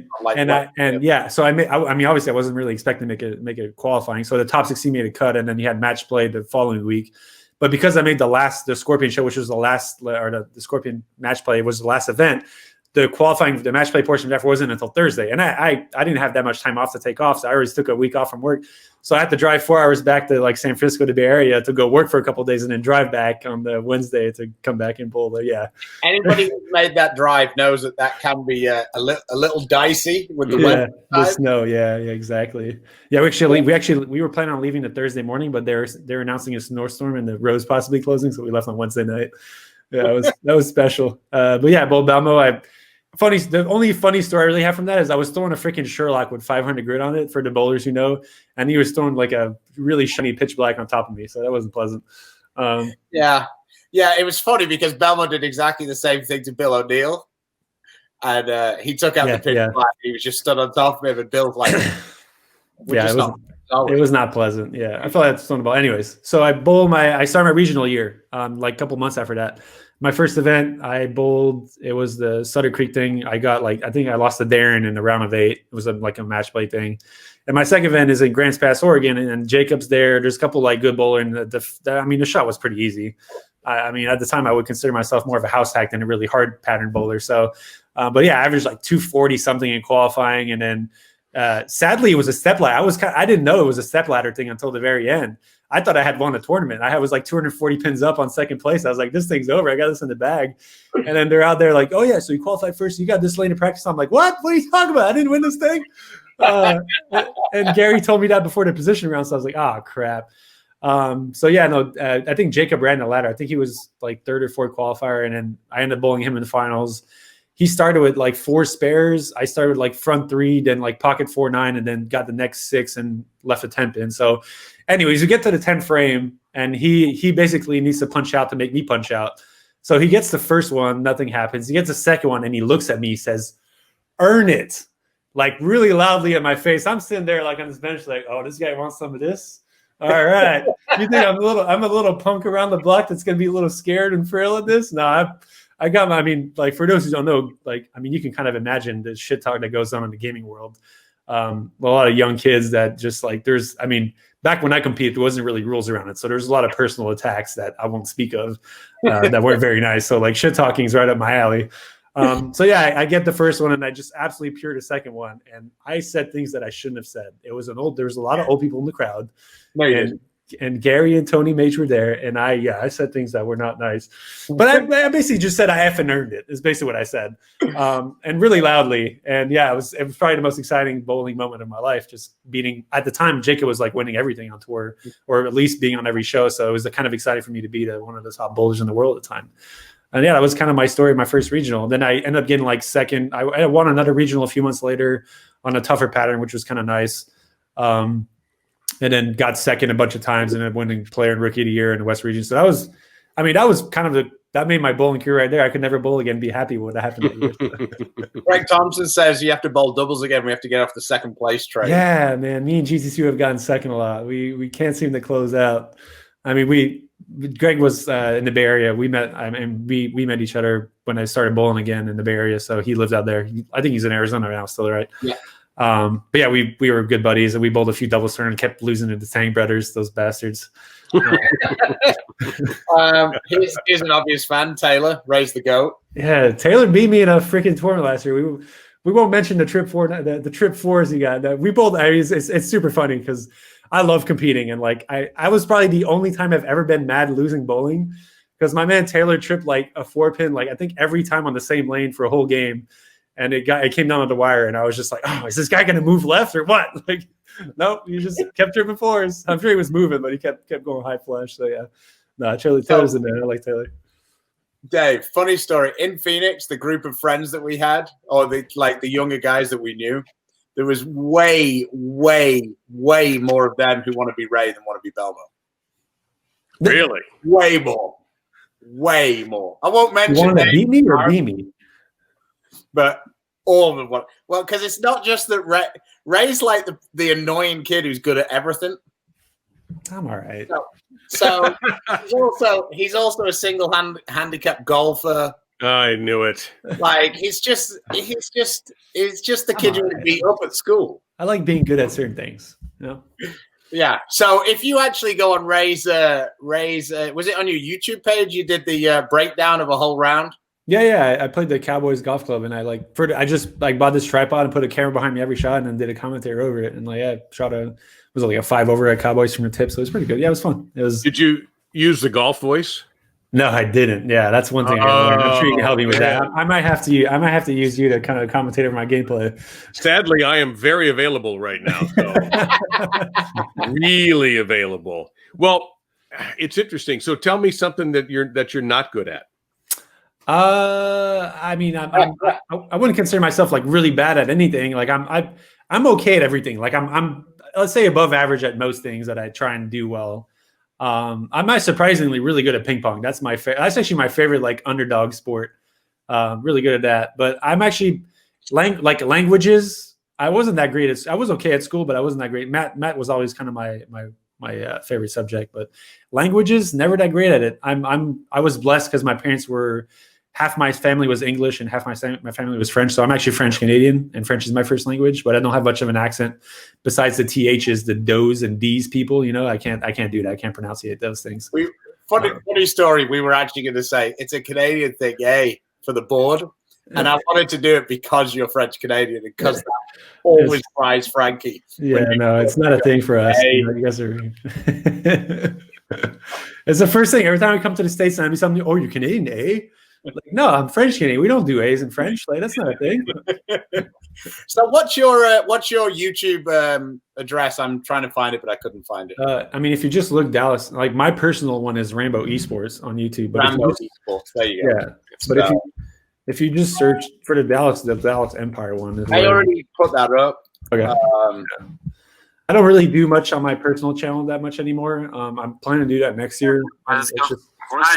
So I mean obviously I wasn't really expecting to make a qualifying. So the top 16 made a cut, and then you had match play the following week. But because I made the Scorpion show, which was the Scorpion match play was the last event. the match play portion therefore wasn't until Thursday. And I didn't have that much time off to take off. So I always took a week off from work. So I had to drive 4 hours back to like San Francisco to Bay Area to go work for a couple of days and then drive back on the Wednesday to come back and bowl. But yeah. Anybody who's made that drive knows that can be a little dicey with the weather. The snow. Yeah, exactly. Yeah, we were planning on leaving the Thursday morning, but they're announcing a snowstorm and the roads possibly closing. So we left on Wednesday night. Yeah, that was special. But yeah, Bull Belmo, the only funny story I really have from that is I was throwing a freaking Sherlock with 500 grit on it for the bowlers who know, and he was throwing like a really shiny pitch black on top of me, so that wasn't pleasant. Yeah, it was funny because Belmo did exactly the same thing to Bill O'Neill, and he took out the pitch black. He was just stood on top of him, and Bill's like, it was not pleasant. Yeah, I felt like that's on the ball. Anyways, so I started my regional year, like a couple months after that. My first event, I bowled. It was the Sutter Creek thing. I got I think I lost to Darren in the round of 8. It was like a match play thing. And my second event is in Grants Pass, Oregon, and Jacob's there. There's a couple like good bowler, and the shot was pretty easy. I mean, at the time, I would consider myself more of a house hack than a really hard pattern bowler. So, but yeah, I averaged like 240 something in qualifying, and then sadly, it was a step ladder. I didn't know it was a step ladder thing until the very end. I thought I had won a tournament. I was like 240 pins up on second place. I was like, this thing's over. I got this in the bag. And then they're out there like, oh yeah, so you qualified first. You got this lane of practice. I'm like, what? What are you talking about? I didn't win this thing. And Gary told me that before the position round. So I was like, oh crap. So yeah, no, I think Jacob ran the ladder. I think he was like 3rd or 4th qualifier. And then I ended up bowling him in the finals. He started with like 4 spares. I started with like front 3, then like pocket 4-9, and then got the next 6 and left a 10 pin. So anyways, we get to the 10th frame, and he basically needs to punch out to make me punch out. So he gets the first one, nothing happens. He gets the second one, and he looks at me, he says, earn it, like really loudly at my face. I'm sitting there like on this bench like, oh, this guy wants some of this? All right. You think I'm a little punk around the block that's going to be a little scared and frail at this? No, I got I mean, like for those who don't know, like, I mean, you can kind of imagine the shit talk that goes on in the gaming world. A lot of young kids that just like, back when I competed, there wasn't really rules around it. So there's a lot of personal attacks that I won't speak of that weren't very nice. So like shit talking is right up my alley. So yeah, I get the first one and I just absolutely pure the second one. And I said things that I shouldn't have said. There was a lot of old people in the crowd. And Gary and Tony Mage were there, and I said things that were not nice, but I basically just said I effing earned it. Is basically what I said, and really loudly. And yeah, it was probably the most exciting bowling moment of my life. Just beating at the time, Jacob was like winning everything on tour, or at least being on every show. So it was kind of exciting for me to beat one of the top bowlers in the world at the time. And yeah, that was kind of my story, my first regional. And then I ended up getting like second. I won another regional a few months later on a tougher pattern, which was kind of nice. And then got second a bunch of times and then winning player and rookie of the year in the West region. So that was kind of that made my bowling career right there. I could never bowl again, be happy with what happened that year. Greg Thompson says you have to bowl doubles again. We have to get off the second place train. Yeah, man. Me and GTC have gotten second a lot. We can't seem to close out. I mean, Greg was in the Bay Area. We met, we met each other when I started bowling again in the Bay Area. So he lived out there. I think he's in Arizona now still, right? Yeah. But yeah, we were good buddies, and we bowled a few doubles turn and kept losing to the Tang brothers, those bastards. Here's an obvious fan, Taylor. Raise the goat. Yeah, Taylor beat me in a freaking tournament last year. We won't mention the trip 4, the trip 4s he got. We bowled. It's super funny because I love competing, and like I was probably the only time I've ever been mad losing bowling because my man Taylor tripped like a 4-pin, like I think every time on the same lane for a whole game. And it came down on the wire, and I was just like, "Oh, is this guy going to move left or what?" Like, nope, he just kept tripping 4s. I'm sure he was moving, but he kept going high flush. So yeah, no, Taylor's in there. I like Taylor. Dave, funny story. In Phoenix, the group of friends that we had, or the younger guys that we knew, there was way, way, way more of them who want to be Ray than want to be Belmo. Really? Way more. Way more. I won't mention. You want to beat me or be me? But all of them want. Well, because it's not just that Ray's like the annoying kid who's good at everything. I'm all right. So he's also a single handicap golfer. I knew it. Like he's just the kid you want to beat up at school. I like being good at certain things. You know? Yeah. So if you actually go on Ray's was it on your YouTube page? You did the breakdown of a whole round. Yeah. I played the Cowboys Golf Club, and I just bought this tripod and put a camera behind me every shot, and then did a commentary over it, and shot was like a 5 over at Cowboys from the tip, so it was pretty good. Yeah, it was fun. It was. Did you use the golf voice? No, I didn't. Yeah, that's one thing I learned. I'm sure you can help me with that. I might have to use you to kind of commentate over my gameplay. Sadly, I am very available right now. So really available. Well, it's interesting. So tell me something that you're not good at. I mean, I wouldn't consider myself like really bad at anything. Like I'm okay at everything. Like I'm let's say above average at most things that I try and do well. I'm surprisingly really good at ping pong. That's actually my favorite like underdog sport. Really good at that. But I'm actually like languages. I wasn't that great at. I was okay at school, but I wasn't that great. Matt was always kind of my favorite subject. But languages, never that great at it. I was blessed because my parents were. Half my family was English and half my family was French. So I'm actually French Canadian, and French is my first language, but I don't have much of an accent besides the THs, the does and D's people, I can't do that. I can't pronunciate those things. Funny story. We were actually going to say it's a Canadian thing, for the board. And I wanted to do it because you're French Canadian, because that always fries Frankie. Yeah, no, it's not a thing for us. You guys are. It's the first thing every time we come to the States and I do something. Oh, you're Canadian, eh? Like, no, I'm French Canadian. We don't do A's in French. Like, that's not a thing. So what's your YouTube address? I'm trying to find it, but I couldn't find it. I mean, if you just look Dallas, like my personal one is Rambo Esports on YouTube. But Rambo Esports. There you go. Yeah, but if you just search for the Dallas Empire one, I already put that up. Okay. I don't really do much on my personal channel that much anymore. I'm planning to do that next year. Nice,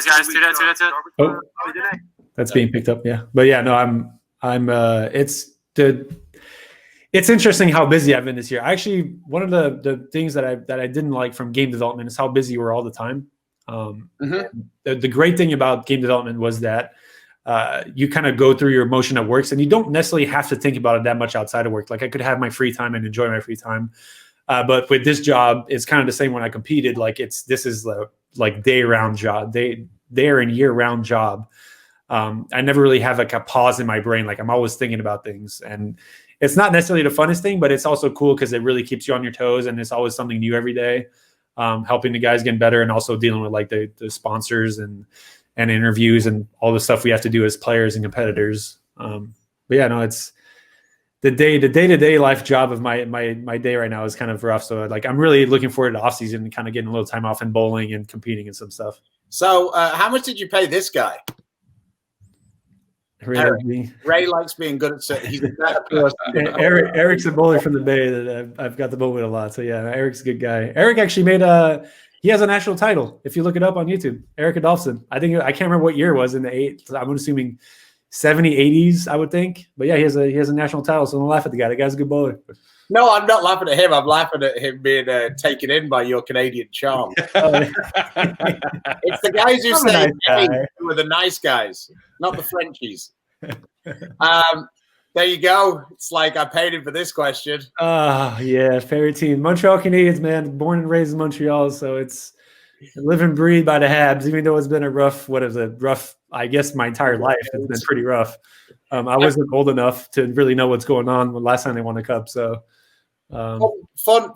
guys. Do that. Oh, that's being picked up. Yeah, but yeah, no, it's interesting how busy I've been this year. Actually, one of the things that I didn't like from game development is how busy we're all the time. The great thing about game development was that you kind of go through your motion at works, and you don't necessarily have to think about it that much outside of work. Like I could have my free time and enjoy my free time. But with this job, it's kind of the same when I competed. Like this is the day round job, they're in year round job. I never really have like a pause in my brain. Like I'm always thinking about things, and it's not necessarily the funnest thing, but it's also cool because it really keeps you on your toes, and it's always something new every day. Helping the guys get better, and also dealing with like the sponsors and interviews and all the stuff we have to do as players and competitors. But yeah, no, it's the day-to-day life job of my day right now is kind of rough. So like I'm really looking forward to off season and kind of getting a little time off and bowling and competing and some stuff. So how much did you pay this guy? Ray likes being good at he's a better person. Eric's a bowler from the Bay that I've got to bowl with a lot. So yeah, Eric's a good guy. Eric actually he has a national title. If you look it up on YouTube, Eric Adolphson. I can't remember what year it was in the 80s. I'm assuming 70s, 80s, I would think. But yeah, he has a national title. So don't laugh at the guy. The guy's a good bowler. No, I'm not laughing at him. I'm laughing at him being taken in by your Canadian charm. It's the guys who say who are the nice guys, not the Frenchies. There you go. It's like I paid him for this question. Yeah, favorite team. Montreal Canadiens, man. Born and raised in Montreal, so it's live and breathe by the Habs, even though it's been a rough, I guess my entire life has been pretty rough. I wasn't old enough to really know what's going on when last time they won the cup. So fun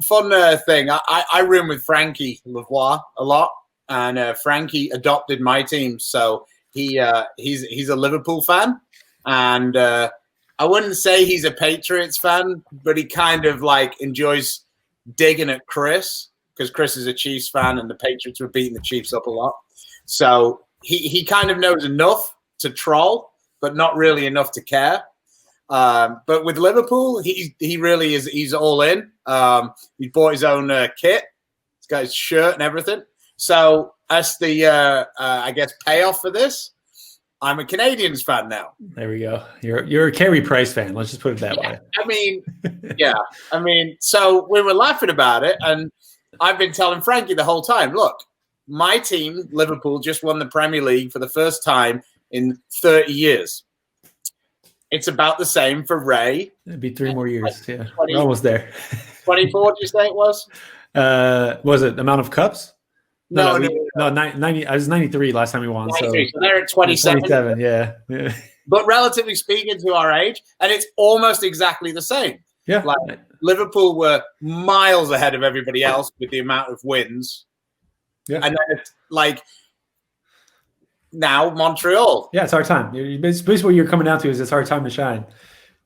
thing. I room with Frankie Lavoie a lot, and Frankie adopted my team. So he's a Liverpool fan, and I wouldn't say he's a Patriots fan, but he kind of like enjoys digging at Chris because Chris is a Chiefs fan and the Patriots were beating the Chiefs up a lot. So he kind of knows enough to troll, but not really enough to care. But with Liverpool, he really is. He's all in. He bought his own kit. He's got his shirt and everything. So that's the I guess payoff for this. I'm a Canadiens fan now. There we go. You're a Carey Price fan. Let's just put it that way. I mean, so we were laughing about it, and I've been telling Frankie the whole time, look, my team, Liverpool, just won the Premier League for the first time in 30 years. It's about the same for Ray. It'd be 3 more years. Yeah, we're almost there. 24, did you say it was? Was it amount of cups? No, 90. I was 93 last time we won. So they're at 27. 27, yeah. But relatively speaking to our age, and it's almost exactly the same. Yeah. Like Liverpool were miles ahead of everybody else with the amount of wins. Yeah. And then it's like now Montreal. Yeah, it's our time. Basically what you're coming down to is it's our time to shine.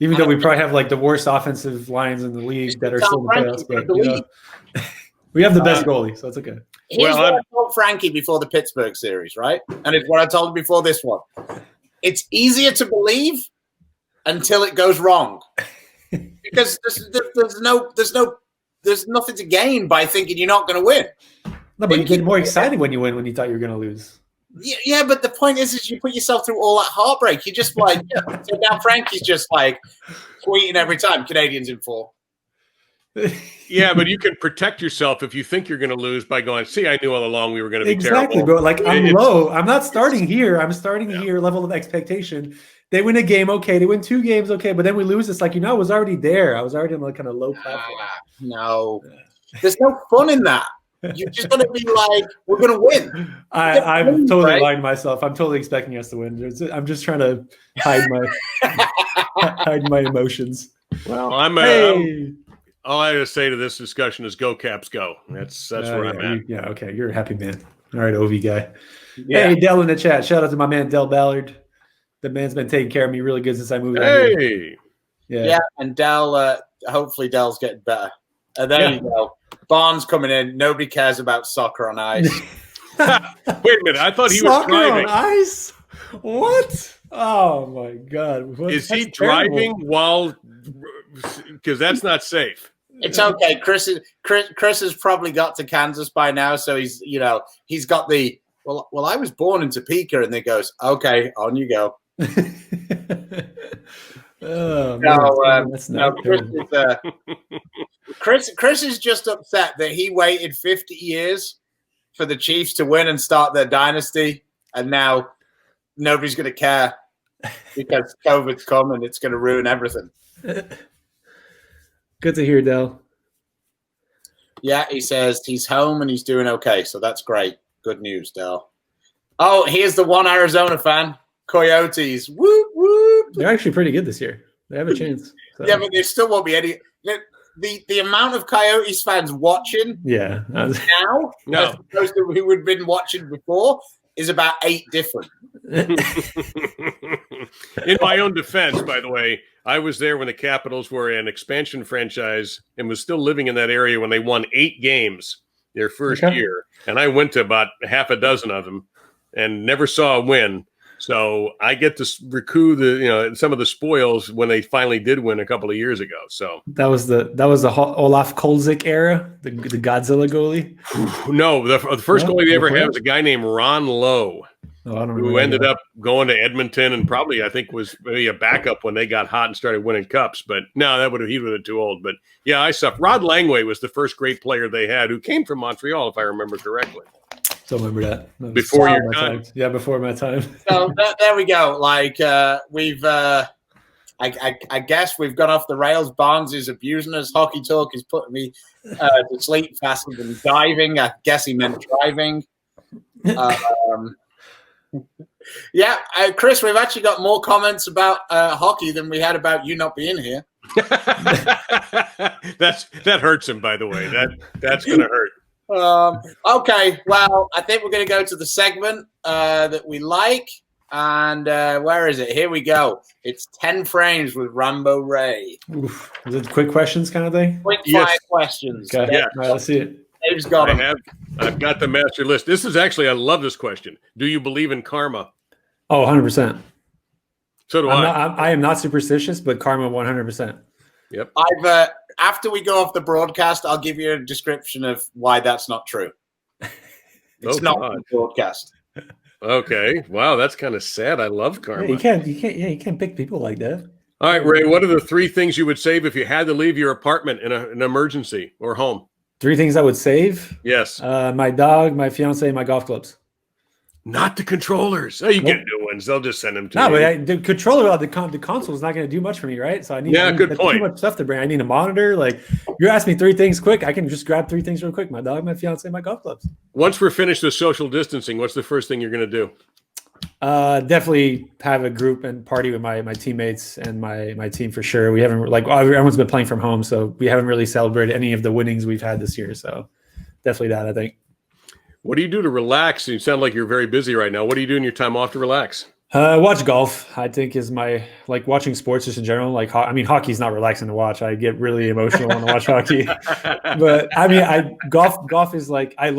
Even though we probably have like the worst offensive lines in the league that are still in the playoffs, but we have the best goalie, so it's okay. Here's what I told Frankie before the Pittsburgh series, right? And it's what I told him before this one. It's easier to believe until it goes wrong, because there's nothing to gain by thinking you're not going to win. No, but you get more excited when you win when you thought you were going to lose. Yeah, but the point is you put yourself through all that heartbreak. You just like so now Frankie's just like tweeting every time Canadians in 4. Yeah, but you can protect yourself if you think you're going to lose by going, see, I knew all along we were going to be exactly, terrible. Bro. Like I'm low. I'm not starting here. I'm starting here level of expectation. They win a game, okay. They win 2 games, okay. But then we lose. It's like, I was already there. I was already on like kind of low platform. No. There's no fun in that. You're just going to be like, we're going to win. I'm totally lying to myself. I'm totally expecting us to win. I'm just trying to hide my emotions. Well, all I have to say to this discussion is go Caps go. That's where I'm at. Yeah, okay. You're a happy man. All right, OV guy. Yeah. Hey, Dell in the chat. Shout out to my man, Del Ballard. The man's been taking care of me really good since I moved out here. Yeah, and Del, hopefully Del's getting better. There you go. Barnes coming in. Nobody cares about soccer on ice. Wait a minute. I thought he was driving. On ice? What? Oh, my God. Is he driving while – because that's not safe. It's okay. Chris has probably got to Kansas by now, so he's got the well. I was born in Topeka, and they goes, okay, on you go. Chris is just upset that he waited 50 years for the Chiefs to win and start their dynasty, and now nobody's going to care because COVID's come and it's going to ruin everything. Good to hear, Del. Yeah, he says he's home and he's doing okay, so that's great. Good news, Del. Oh, here's the one Arizona fan. Coyotes. Whoop, whoop. They're actually pretty good this year. They have a chance. So. Yeah, but there still won't be any. The amount of Coyotes fans watching now, as opposed to who had been watching before, is about 8 different. In my own defense, by the way, I was there when the Capitals were an expansion franchise and was still living in that area when they won 8 games their first year. And I went to about half a dozen of them and never saw a win. So I get to recoup some of the spoils when they finally did win a couple of years ago. So that was the Olaf Kolzig era, the Godzilla goalie. No, the first goalie they ever had was a guy named Ron Lowe, who ended up going to Edmonton and probably I think was maybe a backup when they got hot and started winning cups. But no, he would have been too old. But yeah, I suffered. Rod Langway was the first great player they had, who came from Montreal, if I remember correctly. Don't remember that. Before your time. Yeah, before my time. So there we go. Like we've, I guess we've gone off the rails. Barnes is abusing us. Hockey talk is putting me to sleep faster than diving. I guess he meant driving. Yeah, Chris, we've actually got more comments about hockey than we had about you not being here. That hurts him, by the way. That's going to hurt. Okay, well, I think we're going to go to the segment that we like. And where is it? Here we go. It's 10 frames with Rambo Ray. Oof. Is it quick questions kind of thing? Quick 5 questions. Okay. Yeah. All right, let's see it. Dave's got them. I've got the master list. This is actually, I love this question. Do you believe in karma? Oh, 100%. So do I. I am not superstitious, but karma 100%. Yep. After we go off the broadcast, I'll give you a description of why that's not true. It's not the broadcast. Okay. Wow, that's kind of sad. I love karma. Yeah, you can't pick people like that. All right, Ray, what are the 3 things you would save if you had to leave your apartment in an emergency or home? 3 things I would save? Yes. My dog, my fiance, and my golf clubs. Not the controllers. Oh, you can do ones. They'll just send them to No, you. but the controller, the console is not going to do much for me, right? So I need good point. too much stuff to bring. I need a monitor. Like, you're asking me 3 things quick. I can just grab 3 things real quick. My dog, my fiance, my golf clubs. Once we're finished with social distancing, what's the first thing you're going to do? Definitely have a group and party with my teammates and my team for sure. We haven't, like, everyone's been playing from home, so we haven't really celebrated any of the winnings we've had this year. So definitely that, I think. What do you do to relax? You sound like you're very busy right now. What do you do in your time off to relax? Watch golf, I think, is my, like, watching sports just in general. Like, I mean, hockey's not relaxing to watch. I get really emotional when I watch hockey. But I mean, golf is like, I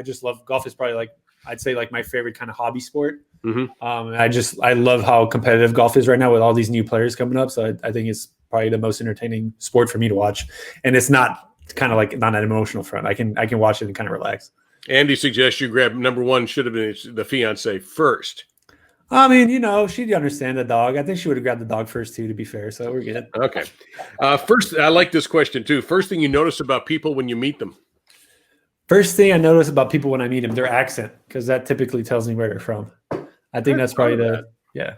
just love golf. Is probably, like, I'd say, like, my favorite kind of hobby sport. Mm-hmm. I love how competitive golf is right now with all these new players coming up. So I think it's probably the most entertaining sport for me to watch. And it's not kind of like not an emotional front. I can watch it and kind of relax. Andy suggests you grab number 1 should have been the fiance first. I mean, she'd understand the dog. I think she would have grabbed the dog first too, to be fair. So we're good. Okay. First, I like this question too. First thing you notice about people when you meet them. First thing I notice about people when I meet them, their accent, because that typically tells me where they're from. I think that's probably yeah.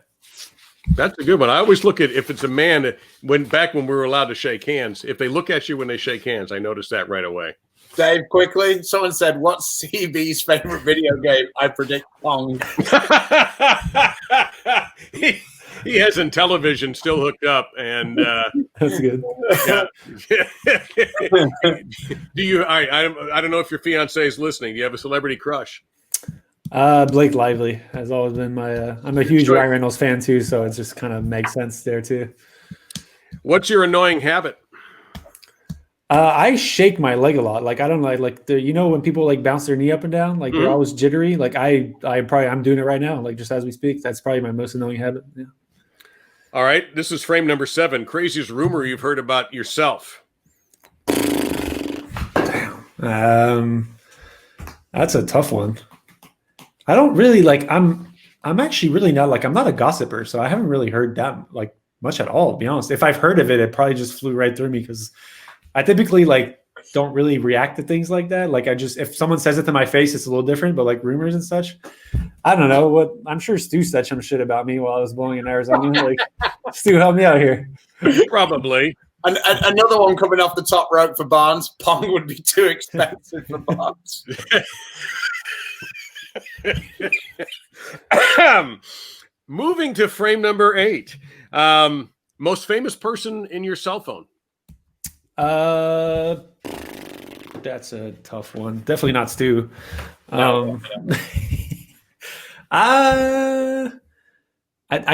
That's a good one. I always look at if it's a man back when we were allowed to shake hands. If they look at you when they shake hands, I notice that right away. Dave, quickly, someone said, what's CB's favorite video game? I predict Pong. He has Intellivision still hooked up, and that's good. Yeah. Do you? I don't know if your fiance is listening. Do you have a celebrity crush? Blake Lively has always been my. I'm a huge Ryan Reynolds fan too, so it just kind of makes sense there too. What's your annoying habit? I shake my leg a lot. Like, I don't like when people like bounce their knee up and down, like they're always jittery. Like I'm doing it right now. Like, just as we speak, that's probably my most annoying habit. Yeah. All right. This is frame number 7. Craziest rumor you've heard about yourself. Damn. That's a tough one. I don't really I'm actually really not I'm not a gossiper, so I haven't really heard that like much at all, to be honest. If I've heard of it, it probably just flew right through me because I typically don't really react to things like that. Like, if someone says it to my face, it's a little different, but like rumors and such, I don't know what. I'm sure Stu said some shit about me while I was bowling in Arizona. Like, Stu, help me out here. Probably. Another one coming off the top rope for Barnes. Pong would be too expensive for Barnes. Moving to frame number 8. Most famous person in your cell phone. That's a tough one. Definitely not Stu. I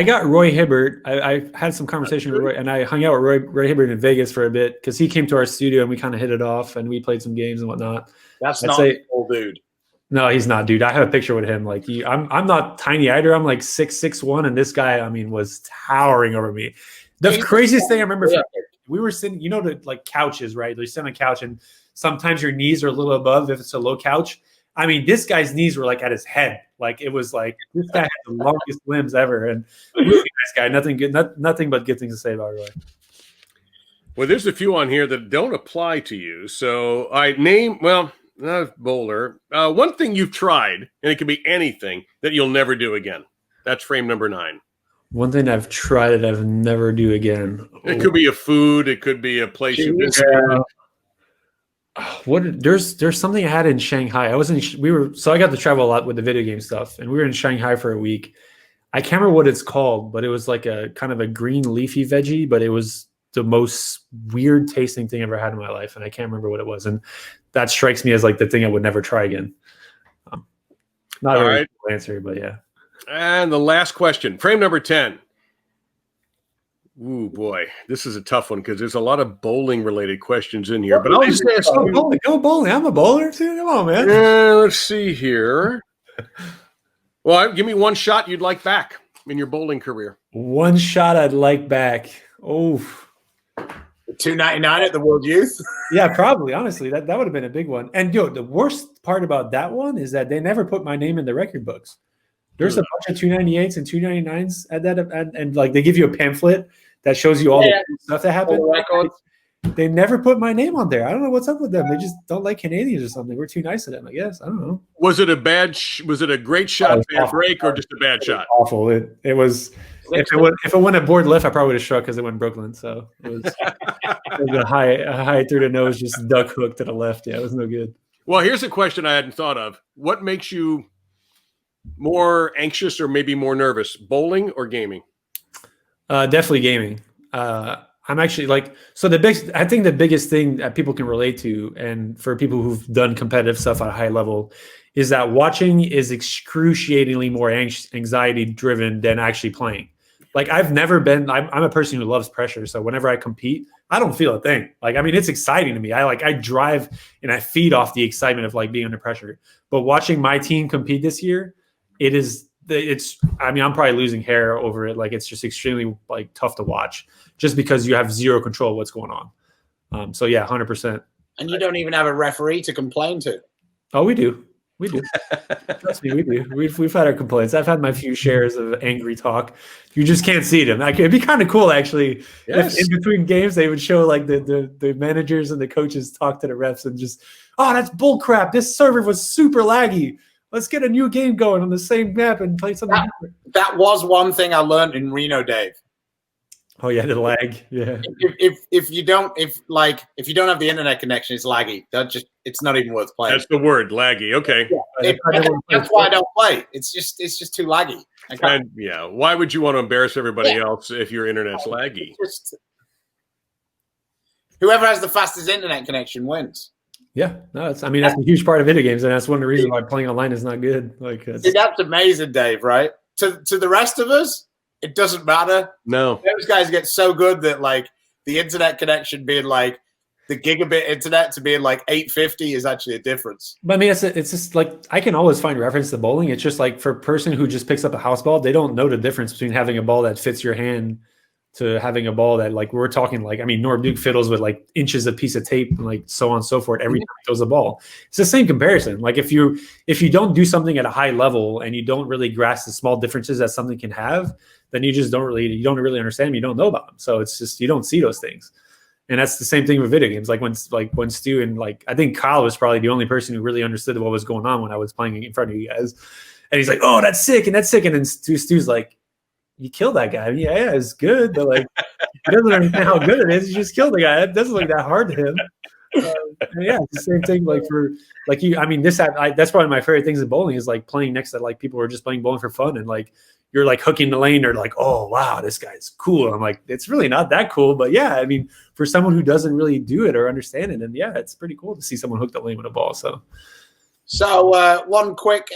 got Roy Hibbert. I had some conversation with Roy, and I hung out with Roy Hibbert in Vegas for a bit because he came to our studio and we kind of hit it off and we played some games and whatnot. That's not an old dude. No, he's not, dude. I have a picture with him. Like, I'm not tiny either. I'm like 6'1", and this guy, I mean, was towering over me. The craziest thing I remember, we were sitting, the like couches, right? They sit on a couch, and sometimes your knees are a little above if it's a low couch. I mean, this guy's knees were like at his head. Like, it was like this guy had the longest limbs ever, and really nice guy. Nothing but good things to say about Roy. Well, there's a few on here that don't apply to you. So bowler. One thing you've tried, and it can be anything that you'll never do again. That's frame number 9. One thing I've tried that I've never do again. It could be a food. It could be a place you've been. There's something I had in Shanghai. So I got to travel a lot with the video game stuff, and we were in Shanghai for a week. I can't remember what it's called, but it was like a kind of a green leafy veggie, but it was the most weird tasting thing I ever had in my life, and I can't remember what it was. And that strikes me as like the thing I would never try again. Not a very good answer, but yeah. And the last question, frame number 10. Ooh, boy, this is a tough one because there's a lot of bowling-related questions in here. But I'll just ask you. Go bowling. I'm a bowler too. Come on, man. Let's see here. Well, give me one shot you'd like back in your bowling career. One shot I'd like back. Oh. $2.99 at the World Youth. Yeah, probably. Honestly, that would have been a big one. And the worst part about that one is that they never put my name in the record books. There's a bunch of 298s and 299s at that, and like they give you a pamphlet that shows you all the stuff that happened. they never put my name on there. I don't know what's up with them. They just don't like Canadians or something. We're too nice to them, I guess. I don't know. Was it a was it a great shot, bad break, or just a bad shot? Awful. It was. If it went at board left, I probably would have struck because it went Brooklyn. So it was, a high through the nose, just duck hook to the left. Yeah, it was no good. Well, here's a question I hadn't thought of. What makes you more anxious or maybe more nervous, bowling or gaming? Definitely gaming. I'm actually I think the biggest thing that people can relate to, and for people who've done competitive stuff at a high level, is that watching is excruciatingly more anxiety driven than actually playing. Like I've never been, I'm a person who loves pressure. So whenever I compete, I don't feel a thing. It's exciting to me. I drive and I feed off the excitement of being under pressure. But watching my team compete this year, I'm probably losing hair over it. It's just extremely tough to watch just because you have zero control of what's going on. So yeah, 100%. And you don't even have a referee to complain to. Oh, we do. We do. Trust me, we do. We've had our complaints. I've had my few shares of angry talk. You just can't see them. It'd be kind of cool, actually, if in between games they would show the managers and the coaches talk to the refs and just, oh, that's bull crap. This server was super laggy. Let's get a new game going on the same map and play something different. That was one thing I learned in Reno, Dave. Oh yeah, the lag. Yeah. If you don't have the internet connection, it's laggy. It's not even worth playing. That's the word, laggy. Okay. Yeah. That's why I don't play. It's just too laggy. And why would you want to embarrass everybody else if your internet's laggy? Whoever has the fastest internet connection wins. Yeah, no, that's a huge part of video games, and that's one of the reasons why playing online is not good. That's amazing, Dave. Right? To the rest of us, it doesn't matter. No, those guys get so good that the internet connection being the gigabit internet to being 850 is actually a difference. But it's just I can always find reference to bowling. It's just for a person who just picks up a house ball, they don't know the difference between having a ball that fits your hand to having a ball that we're talking Norm Duke fiddles with inches of piece of tape and so on and so forth every time he throws a ball. It's the same comparison. If you don't do something at a high level and you don't really grasp the small differences that something can have, then you don't really understand them. You don't know about them. So it's just, you don't see those things. And that's the same thing with video games. When Stu and I think Kyle was probably the only person who really understood what was going on when I was playing in front of you guys. And he's like, oh, that's sick. And that's sick. And then Stu's like, you killed that guy. Yeah, it's good. But he doesn't understand how good it is. You just killed the guy. It doesn't look that hard to him. Yeah, it's the same thing. That's probably my favorite things in bowling is playing next to people who are just playing bowling for fun and you're hooking the lane or oh wow, this guy's cool. I'm it's really not that cool, but yeah, for someone who doesn't really do it or understand it, and yeah, it's pretty cool to see someone hook the lane with a ball. So one quick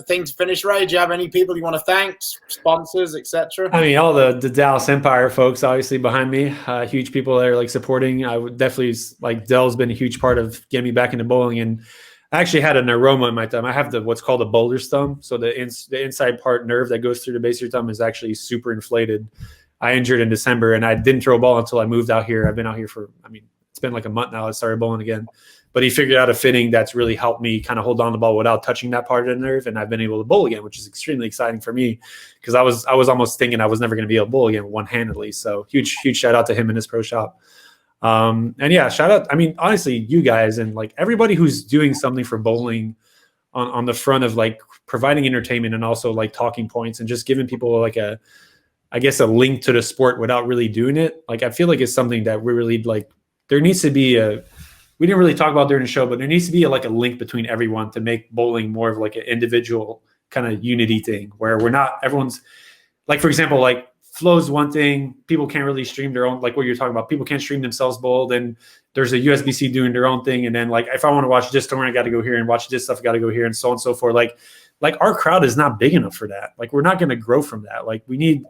thing to finish, Ray. Do you have any people you want to thank, sponsors, etc.? All the Dallas Empire folks, obviously behind me, huge people that are supporting. I would definitely Dell's been a huge part of getting me back into bowling, and I actually had an aroma in my thumb. I have what's called a bowler's thumb, so the inside part nerve that goes through the base of your thumb is actually super inflated. I injured in December, and I didn't throw a ball until I moved out here. I've been out here for it's been a month now. I started bowling again. But he figured out a fitting that's really helped me kind of hold on to the ball without touching that part of the nerve, and I've been able to bowl again, which is extremely exciting for me because I was almost thinking I was never going to be able to bowl again one-handedly. So huge shout out to him and his pro shop. And yeah, shout out. Honestly, you guys and everybody who's doing something for bowling on the front of providing entertainment and also talking points and just giving people a link to the sport without really doing it. I feel it's something that we really there needs to be we didn't really talk about during the show, but there needs to be a link between everyone to make bowling more of an individual kind of unity thing where we're not everyone's for example, Flow's one thing. People can't really stream their own, what you're talking about. People can't stream themselves bowl. Then there's a USB-C doing their own thing. And then if I want to watch this tournament, I got to go here and watch this stuff. I got to go here and so on and so forth. Our crowd is not big enough for that. We're not going to grow from that. We need,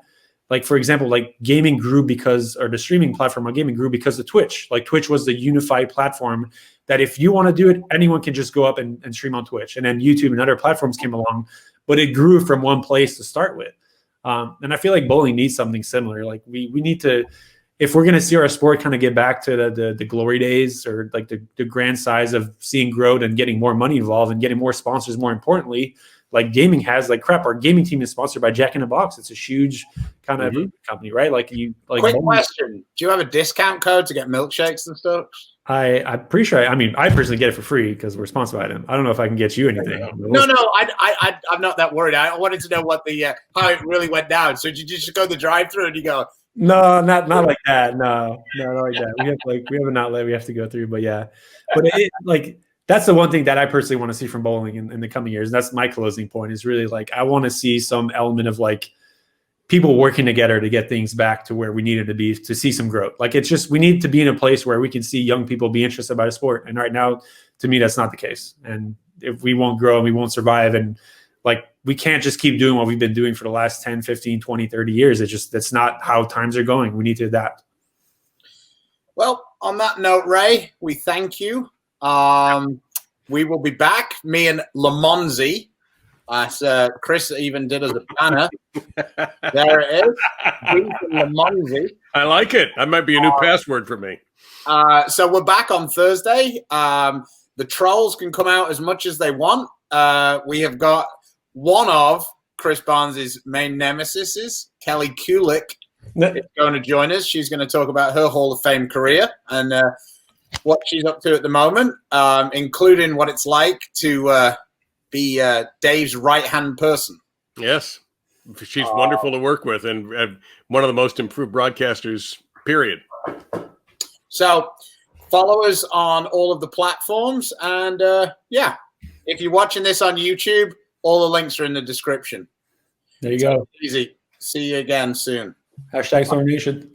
for example, gaming grew or the streaming platform on gaming grew because of Twitch. Twitch was the unified platform that if you want to do it, anyone can just go up and stream on Twitch. And then YouTube and other platforms came along, but it grew from one place to start with. And I feel bowling needs something similar. We need to, if we're going to see our sport kind of get back to the glory days or the grand size of seeing growth and getting more money involved and getting more sponsors, more importantly, like gaming has, like crap, our gaming team is sponsored by Jack in the Box. It's a huge kind of company, right? Like quick question. Do you have a discount code to get milkshakes and stuff? I'm pretty sure. I personally get it for free because we're sponsored by them. I don't know if I can get you anything. No, I'm not that worried. I wanted to know what the how it really went down. So did you just go to the drive-through and you go? No, not like that. No, not like that. We have an outlet we have to go through, but yeah. But that's the one thing that I personally want to see from bowling in the coming years. And that's my closing point. Is really like I want to see some element of like people working together to get things back to where we needed to be, to see some growth. Like it's just, we need to be in a place where we can see young people be interested by the sport. And right now, to me, that's not the case. And if we won't grow and we won't survive, and like, we can't just keep doing what we've been doing for the last 10, 15, 20, 30 years. That's not how times are going. We need to adapt. Well, on that note, Ray, we thank you. We will be back, me and Lamonzi. As Chris even did as a banner. There it is. Lamonzi. I like it. That might be a new password for me. So we're back on Thursday. The trolls can come out as much as they want. We have got one of Chris Barnes' main nemesis, Kelly Kulik, is going to join us. She's going to talk about her Hall of Fame career and what she's up to at the moment, including what it's like to be Dave's right-hand person. Yes. She's wonderful to work with and one of the most improved broadcasters, period. So follow us on all of the platforms. And, if you're watching this on YouTube, all the links are in the description. There you go. Easy. See you again soon. #StormNation.